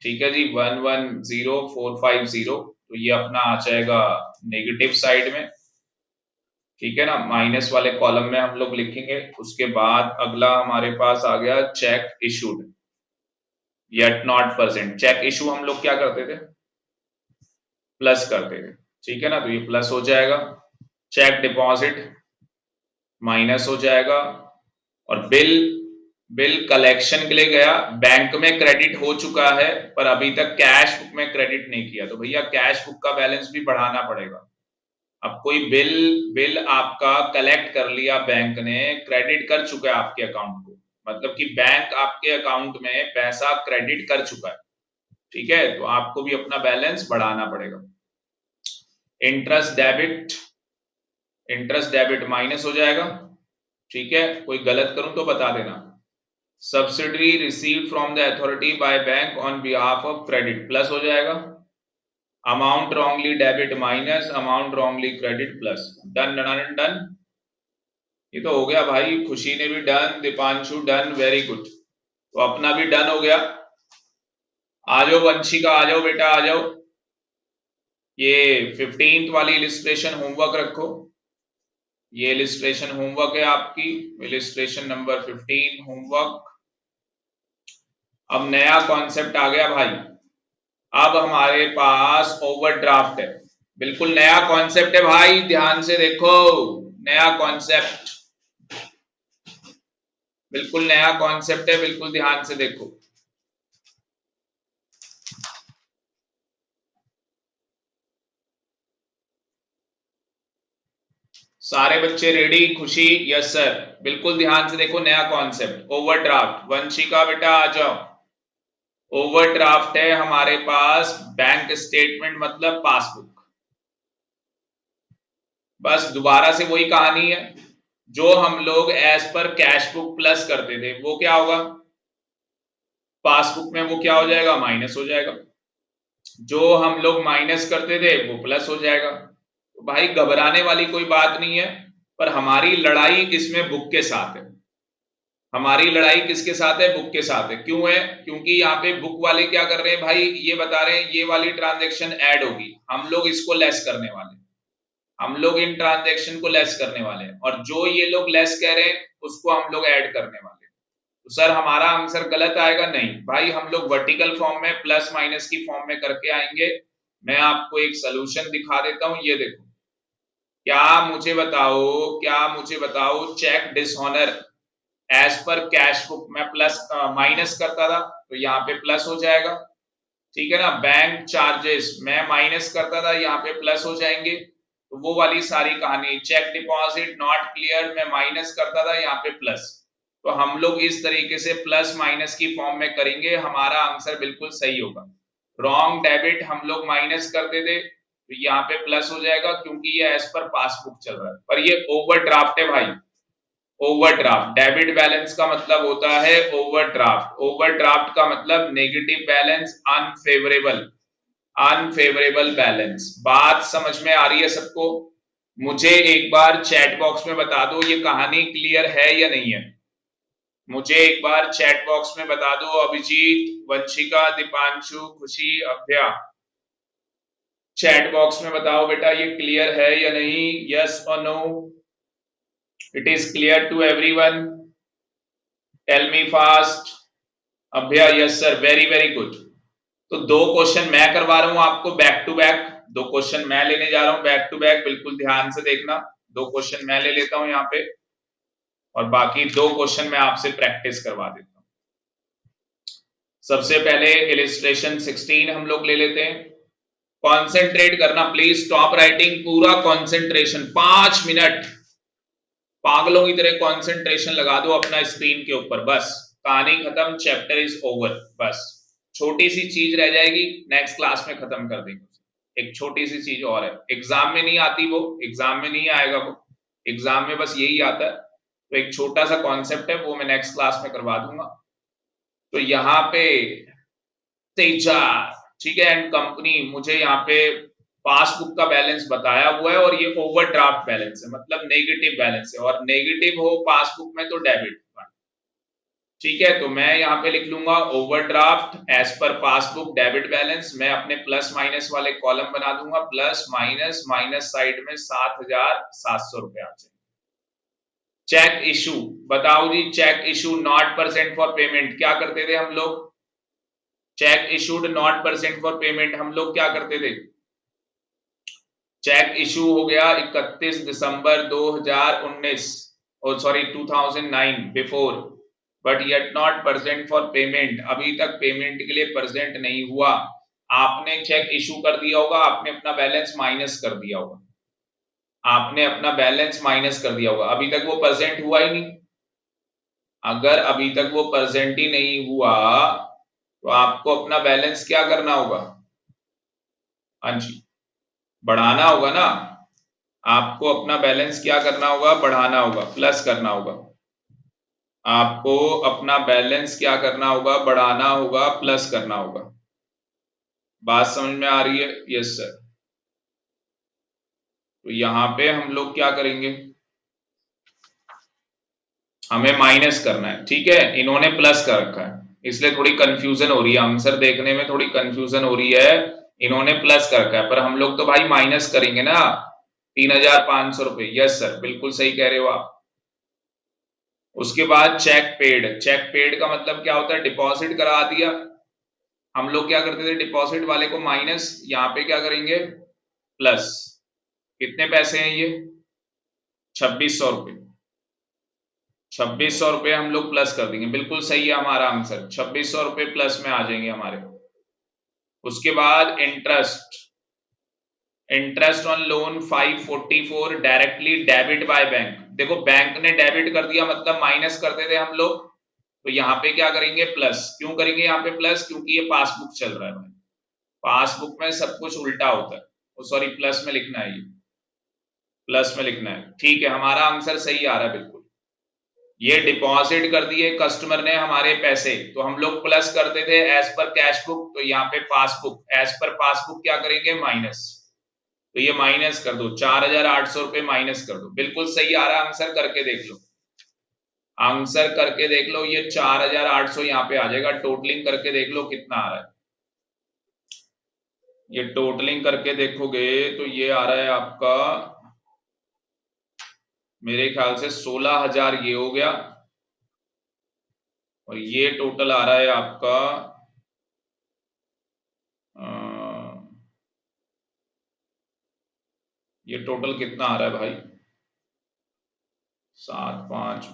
ठीक है जी, 1,10,450, तो ये अपना आ जाएगा नेगेटिव साइड में, ठीक है ना, माइनस वाले कॉलम में हम लोग लिखेंगे। उसके बाद अगला हमारे पास आ गया cheque issued, yet not present, cheque issue हम लोग क्या करते थे, प्लस करते थे, ठीक है ना, तो ये प्लस हो जाएगा। चेक डिपॉजिट माइनस हो जाएगा, और बिल, बिल कलेक्शन के लिए गया, बैंक में क्रेडिट हो चुका है पर अभी तक कैश बुक में क्रेडिट नहीं किया, तो भैया कैश बुक का बैलेंस भी बढ़ाना पड़ेगा। अब कोई बिल बिल आपका कलेक्ट कर लिया बैंक ने, क्रेडिट कर चुका है आपके अकाउंट को, मतलब कि बैंक आपके अकाउंट में पैसा क्रेडिट कर चुका है, ठीक है, तो आपको भी अपना बैलेंस बढ़ाना पड़ेगा। Interest debit, interest debit minus हो जाएगा, ठीक है, कोई गलत करूं तो बता देना। Subsidy received from the authority by bank on behalf of credit plus हो जाएगा। Amount wrongly debit minus amount wrongly credit plus, done done done. ये तो हो गया भाई, खुशी ने भी done, Deepanshu done, very good. तो अपना भी डन हो गया। आ जाओ वंशिका, आ जाओ बेटा, आ जाओ। ये 15th वाली इलिस्ट्रेशन होमवर्क रखो। ये इलिस्ट्रेशन होमवर्क है आपकी, इलिस्ट्रेशन नंबर 15 होमवर्क। अब नया कॉन्सेप्ट आ गया भाई। अब हमारे पास ओवरड्राफ्ट है, बिल्कुल नया कॉन्सेप्ट है भाई, ध्यान से देखो। नया कॉन्सेप्ट, बिल्कुल नया कॉन्सेप्ट है, बिल्कुल ध्यान से देखो। सारे बच्चे रेडी? खुशी? Yes sir. बिल्कुल ध्यान से देखो, नया कॉन्सेप्ट ओवरड्राफ्ट। वंशिका बेटा आ जाओ। ओवरड्राफ्ट है हमारे पास बैंक स्टेटमेंट मतलब पासबुक। बस दोबारा से वही कहानी है, जो हम लोग as per cash book plus करते थे वो क्या होगा, पासबुक में वो क्या हो जाएगा, माइनस हो जाएगा। जो हम लोग माइनस करते थे वो प्लस हो जाएगा। तो भाई घबराने वाली कोई बात नहीं है, पर हमारी लड़ाई इसमें बुक के साथ है। हमारी लड़ाई किसके साथ है, बुक के साथ है। क्यों है, क्योंकि यहाँ पे बुक वाले क्या कर रहे हैं भाई, ये बता रहे हैं ये वाली ट्रांजेक्शन ऐड होगी, हम लोग इसको लेस करने वाले हैं। हम लोग इन ट्रांजेक्शन को लेस करने वाले हैं, और जो ये लोग लेस कह रहे हैं उसको हम लोग ऐड करने वाले हैं। तो सर हमारा आंसर गलत आएगा? नहीं भाई, हम लोग वर्टिकल फॉर्म में प्लस माइनस की फॉर्म में करके आएंगे। मैं आपको एक सोल्यूशन दिखा देता हूं, ये देखो। क्या मुझे बताओ, cheque dishonour as per cash book में प्लस माइनस करता था तो यहाँ पे प्लस हो जाएगा, ठीक है ना। बैंक चार्जेस मैं माइनस करता था, यहाँ पे प्लस हो जाएंगे। तो वो वाली सारी कहानी, चेक डिपॉजिट नॉट क्लियर मैं माइनस करता था, यहाँ पे प्लस। तो हम लोग इस तरीके से प्लस माइनस की फॉर्म में करेंगे, हमारा आंसर बिल्कुल सही होगा। रॉन्ग डेबिट हम लोग माइनस करते थे तो यहाँ पे प्लस हो जाएगा, क्योंकि ये एज पर पासबुक चल रहा है। पर ये ओवरड्राफ्ट है भाई, ओवरड्राफ्ट। डेबिट बैलेंस का मतलब होता है ओवरड्राफ्ट। ओवरड्राफ्ट का मतलब negative balance, unfavourable, unfavourable balance. बात समझ में आ रही है सबको? मुझे एक बार चैट बॉक्स में बता दो ये कहानी क्लियर है या नहीं है। मुझे एक बार चैट बॉक्स में बता दो, अभिजीत, वंशिका, दीपांशु, खुशी, अभ्या, चैट बॉक्स में बताओ बेटा ये क्लियर है या नहीं, यस और no. It is clear to everyone? Tell me fast. Abhya yes sir, very very good. तो दो क्वेश्चन मैं करवा रहा हूं आपको बैक टू बैक, दो क्वेश्चन मैं लेने जा रहा हूं बैक टू बैक, बिल्कुल ध्यान से देखना। दो क्वेश्चन मैं ले लेता हूं यहाँ पे, और बाकी दो क्वेश्चन मैं आपसे प्रैक्टिस करवा देता हूं। सबसे पहले इलिस्ट्रेशन 16 हम लोग ले लेते हैं। कॉन्सेंट्रेट करना प्लीज, स्टॉप राइटिंग, पूरा कॉन्सेंट्रेशन 5 मिनट, पागलों की तरह कॉन्सेंट्रेशन लगा दो अपना स्क्रीन के ऊपर। बस कहानी खत्म, चैप्टर इज ओवर। बस छोटी सी चीज रह जाएगी, नेक्स्ट क्लास में खत्म कर देंगे। एक छोटी सी चीज और है, एग्जाम में नहीं आती वो, एग्जाम में नहीं आएगा वो, एग्जाम में बस यही आता है। तो एक छोटा सा कॉन्सेप्ट है, वो मैं नेक्स्ट क्लास में करवा दूंगा। तो यहाँ पे तेजा, ठीक है, एंड कंपनी, मुझे यहाँ पे पासबुक का बैलेंस बताया हुआ है, और ये ओवरड्राफ्ट बैलेंस है, मतलब नेगेटिव बैलेंस है, और नेगेटिव हो पासबुक में तो डेबिट। ठीक है, तो मैं यहाँ पे लिख लूंगा overdraft as per passbook debit balance. मैं अपने प्लस माइनस वाले कॉलम बना दूंगा, प्लस माइनस, माइनस साइड में 7,700 रुपया। चेक इशू, बताओ जी, cheque issue not present for payment, क्या करते थे हम लोग? Cheque issued not present for payment हम लोग क्या करते थे? चेक इशू हो गया 31 दिसंबर 2019, और sorry 2009 before, but yet not present for payment, अभी तक पेमेंट के लिए प्रेजेंट नहीं हुआ। आपने चेक इशू कर दिया होगा, आपने अपना बैलेंस माइनस कर दिया होगा, आपने अपना बैलेंस माइनस कर दिया होगा, अभी तक वो प्रेजेंट हुआ ही नहीं। अगर अभी तक वो प्रेजेंट ही नहीं हुआ तो आपको अपना बैलेंस क्या करना होगा? हाँ जी, बढ़ाना होगा ना। आपको अपना बैलेंस क्या करना होगा? बढ़ाना होगा, प्लस करना होगा। आपको अपना बैलेंस क्या करना होगा? बढ़ाना होगा, प्लस करना होगा। बात समझ में आ रही है? Yes sir. तो यहां पे हम लोग क्या करेंगे, हमें माइनस करना है, ठीक है। इन्होंने प्लस कर रखा है, इसलिए थोड़ी कंफ्यूजन हो रही है, आंसर देखने में थोड़ी कंफ्यूजन हो रही है। इन्होंने प्लस कर रखा है, पर हम लोग तो भाई माइनस करेंगे ना। 3,500 रुपए, यस सर, बिल्कुल सही कह रहे हो आप। उसके बाद चेक पेड, चेक पेड का मतलब क्या होता है, डिपॉजिट करा दिया। हम लोग क्या करते थे, डिपॉजिट वाले को माइनस, यहाँ पे क्या करेंगे प्लस। कितने पैसे हैं ये, 2,600 रुपये। 2,600 रुपये हम लोग प्लस कर देंगे, बिल्कुल सही है हमारा आंसर, 2,600 रुपये प्लस में आ जाएंगे हमारे। उसके बाद interest, interest on loan 544 directly debit by bank. देखो बैंक ने डेबिट कर दिया मतलब माइनस करते थे हम लोग, तो यहाँ पे क्या करेंगे प्लस। क्यों करेंगे यहाँ पे प्लस, क्योंकि ये पासबुक चल रहा है भाई, पासबुक में सब कुछ उल्टा होता है। सॉरी, प्लस में लिखना है, ये प्लस में लिखना है, ठीक है। हमारा आंसर सही आ रहा है बिल्कुल। ये डिपॉजिट कर दिए कस्टमर ने हमारे पैसे, तो हम लोग प्लस करते थे एज पर कैश बुक, तो यहाँ पे पासबुक, एज पर पासबुक क्या करेंगे माइनस। तो ये माइनस कर दो, 4,800 रुपये माइनस कर दो, बिल्कुल सही आ रहा है आंसर, करके देख लो। आंसर करके देख लो, ये 4,800 यहाँ पे आ जाएगा। टोटलिंग करके देख लो कितना आ रहा है, ये टोटलिंग करके देखोगे तो ये आ रहा है आपका, मेरे ख्याल से 16,000 ये हो गया, और ये टोटल आ रहा है आपका ये टोटल कितना आ रहा है भाई, 7, 5,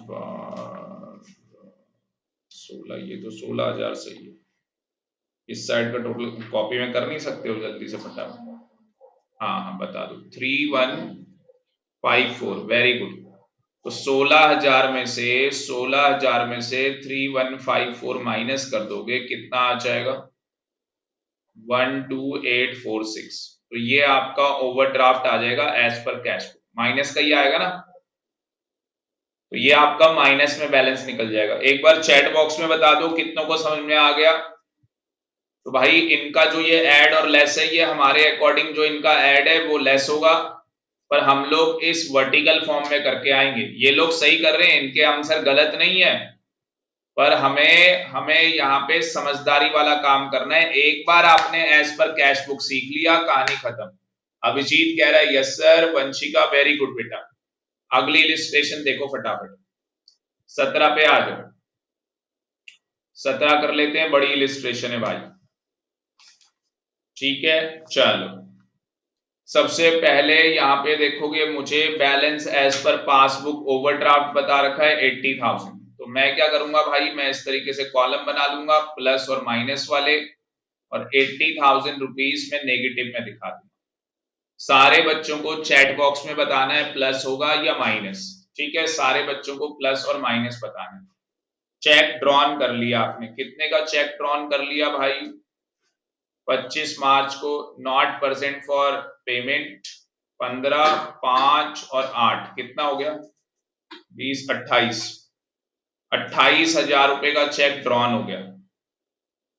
16, ये तो 16,000 सही है। इस साइड का टोटल कॉपी में कर नहीं सकते हो जल्दी से फटाफट, हाँ हाँ बता दो, 3,154, वेरी गुड। तो 16,000 में से 3,154 माइनस कर दोगे, कितना आ जाएगा 12846। तो ये आपका ओवरड्राफ्ट आ जाएगा एज पर कैश, माइनस का ही आएगा ना, तो ये आपका माइनस में बैलेंस निकल जाएगा। एक बार चैट बॉक्स में बता दो कितनों को समझ में आ गया। तो भाई इनका जो ये ऐड और लेस है, ये हमारे अकॉर्डिंग जो इनका ऐड है वो लेस होगा, पर हम लोग इस वर्टिकल फॉर्म में करके आएंगे। ये लोग सही कर रहे हैं, इनके आंसर गलत नहीं है, पर हमें हमें यहाँ पे समझदारी वाला काम करना है। एक बार आपने एज पर कैश बुक सीख लिया, कहानी खत्म। अभिजीत कह रहा है yes sir, Vanshika very good बेटा। अगली इलिस्ट्रेशन देखो फटाफट, 17 पे आ जाओ, 17 कर लेते हैं, बड़ी इलिस्ट्रेशन है भाई, ठीक है। चलो सबसे पहले यहाँ पे देखोगे, मुझे balance as per passbook overdraft बता रखा है 80,000। तो मैं क्या करूंगा भाई, मैं इस तरीके से कॉलम बना लूंगा प्लस और माइनस वाले, और 80,000 रुपीज में नेगेटिव में दिखा दूंगा। सारे बच्चों को चैट बॉक्स में बताना है प्लस होगा या माइनस, ठीक है। सारे बच्चों को प्लस और माइनस बताना है। चेक ड्रॉन कर लिया आपने, कितने का चेक ड्रॉन कर लिया भाई, 25 मार्च को, नॉट परसेंट फॉर पेमेंट, 15, 5 और 8, कितना हो गया 20, 28, 28,000 रुपए का चेक ड्रॉन हो गया।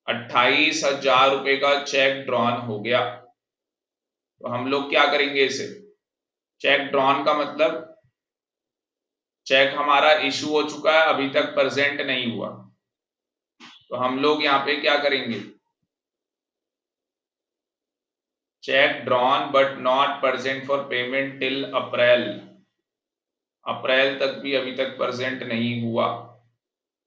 28,000 रुपए का चेक ड्रॉन हो गया। तो हम लोग क्या करेंगे इसे, चेक ड्रॉन का मतलब चेक हमारा इशू हो चुका है, अभी तक प्रेजेंट नहीं हुआ, तो हम लोग यहाँ पे क्या करेंगे, cheque drawn but not present for payment till April, अप्रैल तक भी अभी तक प्रेजेंट नहीं हुआ,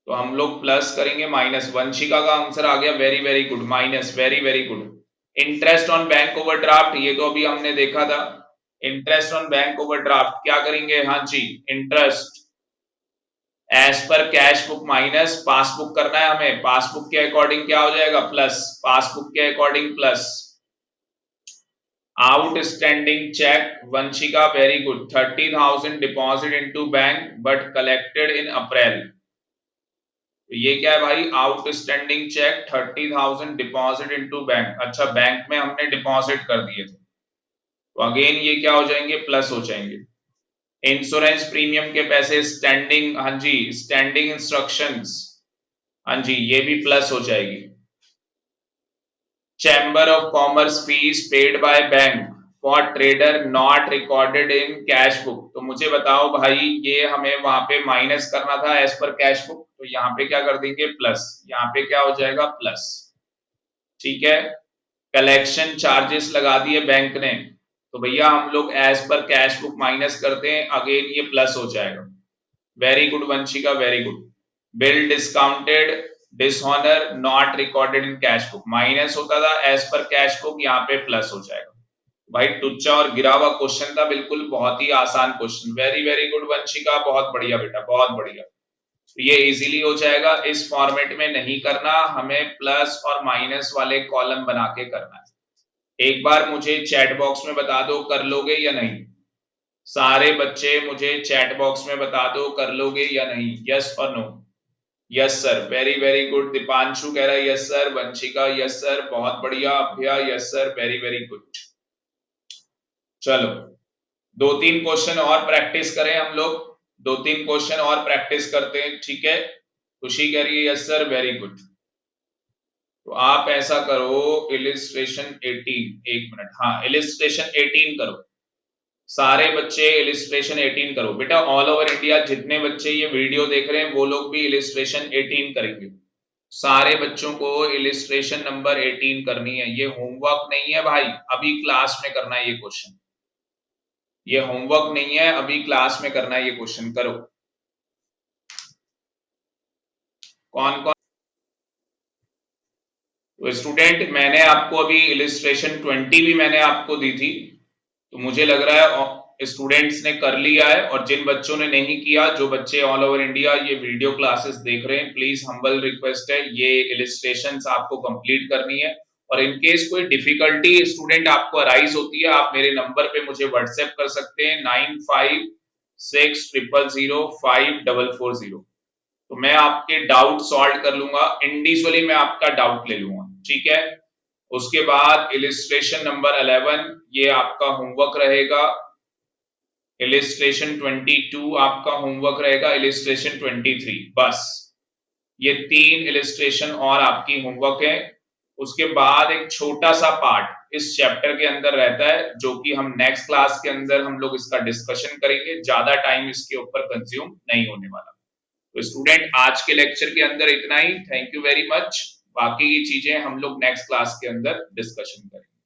तो हम लोग प्लस करेंगे माइनस। वंशिका का आंसर आ गया, very very good, minus, very very good. Interest on bank overdraft, ये तो अभी हमने देखा था, इंटरेस्ट ऑन बैंक ओवरड्राफ्ट क्या करेंगे, हाँ जी, interest as per cash book minus passbook करना है हमें, पासबुक के अकॉर्डिंग क्या हो जाएगा प्लस, पासबुक के according plus. Outstanding cheque, Vanshika very good, 30,000 deposit into bank but collected in April. तो ये क्या है भाई, outstanding cheque 30,000 deposit into bank, अच्छा बैंक में हमने डिपॉजिट कर दिए थे, तो अगेन ये क्या हो जाएंगे, प्लस हो जाएंगे। इंश्योरेंस प्रीमियम के पैसे स्टैंडिंग, हाँ जी, स्टैंडिंग इंस्ट्रक्शंस, हाँ जी, ये भी प्लस हो जाएगी। Chamber of commerce fees paid by bank, for trader not recorded in cash book. तो मुझे बताओ भाई, ये हमें वहां पे माइनस करना था एज पर कैश बुक, तो यहाँ पे क्या कर देंगे प्लस, यहाँ पे क्या हो जाएगा प्लस। ठीक है, कलेक्शन चार्जेस लगा दिए बैंक ने, तो भैया हम लोग as per cash book minus करते हैं, अगेन ये प्लस हो जाएगा। Very good Vanshika, very good. Bill discounted dishonour not recorded in cash book, minus होता था एज पर कैश बुक, यहाँ पे प्लस हो जाएगा। भाई टुच्चा और गिरा हुआ क्वेश्चन था बिल्कुल, बहुत ही आसान question. Very very good Vanshika, बहुत बढ़िया बेटा, बहुत बढ़िया। तो ये इजीली हो जाएगा, इस फॉर्मेट में नहीं करना, हमें प्लस और माइनस वाले कॉलम बना के करना है। एक बार मुझे चैट बॉक्स में बता दो कर लोगे या नहीं, सारे बच्चे मुझे चैट बॉक्स में बता दो कर लोगे या नहीं, यस और no. Yes sir, very very good. Deepanshu कह रहा है yes sir, Vanshika yes sir, बहुत बढ़िया। Abhya yes sir, very very good. चलो दो तीन क्वेश्चन और प्रैक्टिस करें हम लोग, दो तीन क्वेश्चन और प्रैक्टिस करते हैं, ठीक है। खुशी कह रही है यस सर, वेरी गुड। तो आप ऐसा करो, इलिस्ट्रेशन 18, एक मिनट, हाँ इलिस्ट्रेशन 18 करो, सारे बच्चे इलिस्ट्रेशन 18 करो। बेटा ऑल ओवर इंडिया जितने बच्चे ये वीडियो देख रहे हैं वो लोग भी इलिस्ट्रेशन 18 करेंगे, सारे बच्चों को इलिस्ट्रेशन नंबर 18 करनी है। ये होमवर्क नहीं है भाई, अभी क्लास में करना है ये क्वेश्चन, ये होमवर्क नहीं है, अभी क्लास में करना है ये क्वेश्चन। करो कौन कौन। तो स्टूडेंट मैंने आपको अभी इलिस्ट्रेशन 20 भी मैंने आपको दी थी, तो मुझे लग रहा है स्टूडेंट्स ने कर लिया है। और जिन बच्चों ने नहीं किया, जो बच्चे ऑल ओवर इंडिया ये वीडियो क्लासेस देख रहे हैं, प्लीज हम्बल रिक्वेस्ट है, ये इलिस्ट्रेशंस आपको कंप्लीट करनी है। और इन केस कोई डिफिकल्टी स्टूडेंट आपको अराइज होती है, आप मेरे नंबर पे मुझे व्हाट्सएप कर सकते हैं 9560054440। तो मैं आपके डाउट सॉल्व कर लूंगा, इंडिविजुअली मैं आपका डाउट ले लूंगा, ठीक है। उसके बाद इलिस्ट्रेशन नंबर 11 ये आपका होमवर्क रहेगा, इलिस्ट्रेशन 22 आपका होमवर्क रहेगा, इलिस्ट्रेशन 23, बस ये तीन इलिस्ट्रेशन और आपकी होमवर्क है। उसके बाद एक छोटा सा पार्ट इस चैप्टर के अंदर रहता है, जो कि हम नेक्स्ट क्लास के अंदर हम लोग इसका डिस्कशन करेंगे, ज्यादा टाइम इसके ऊपर कंज्यूम नहीं होने वाला। तो स्टूडेंट आज के लेक्चर के अंदर इतना ही, थैंक यू वेरी मच। बाकी की चीजें हम लोग नेक्स्ट क्लास के अंदर डिस्कशन करेंगे।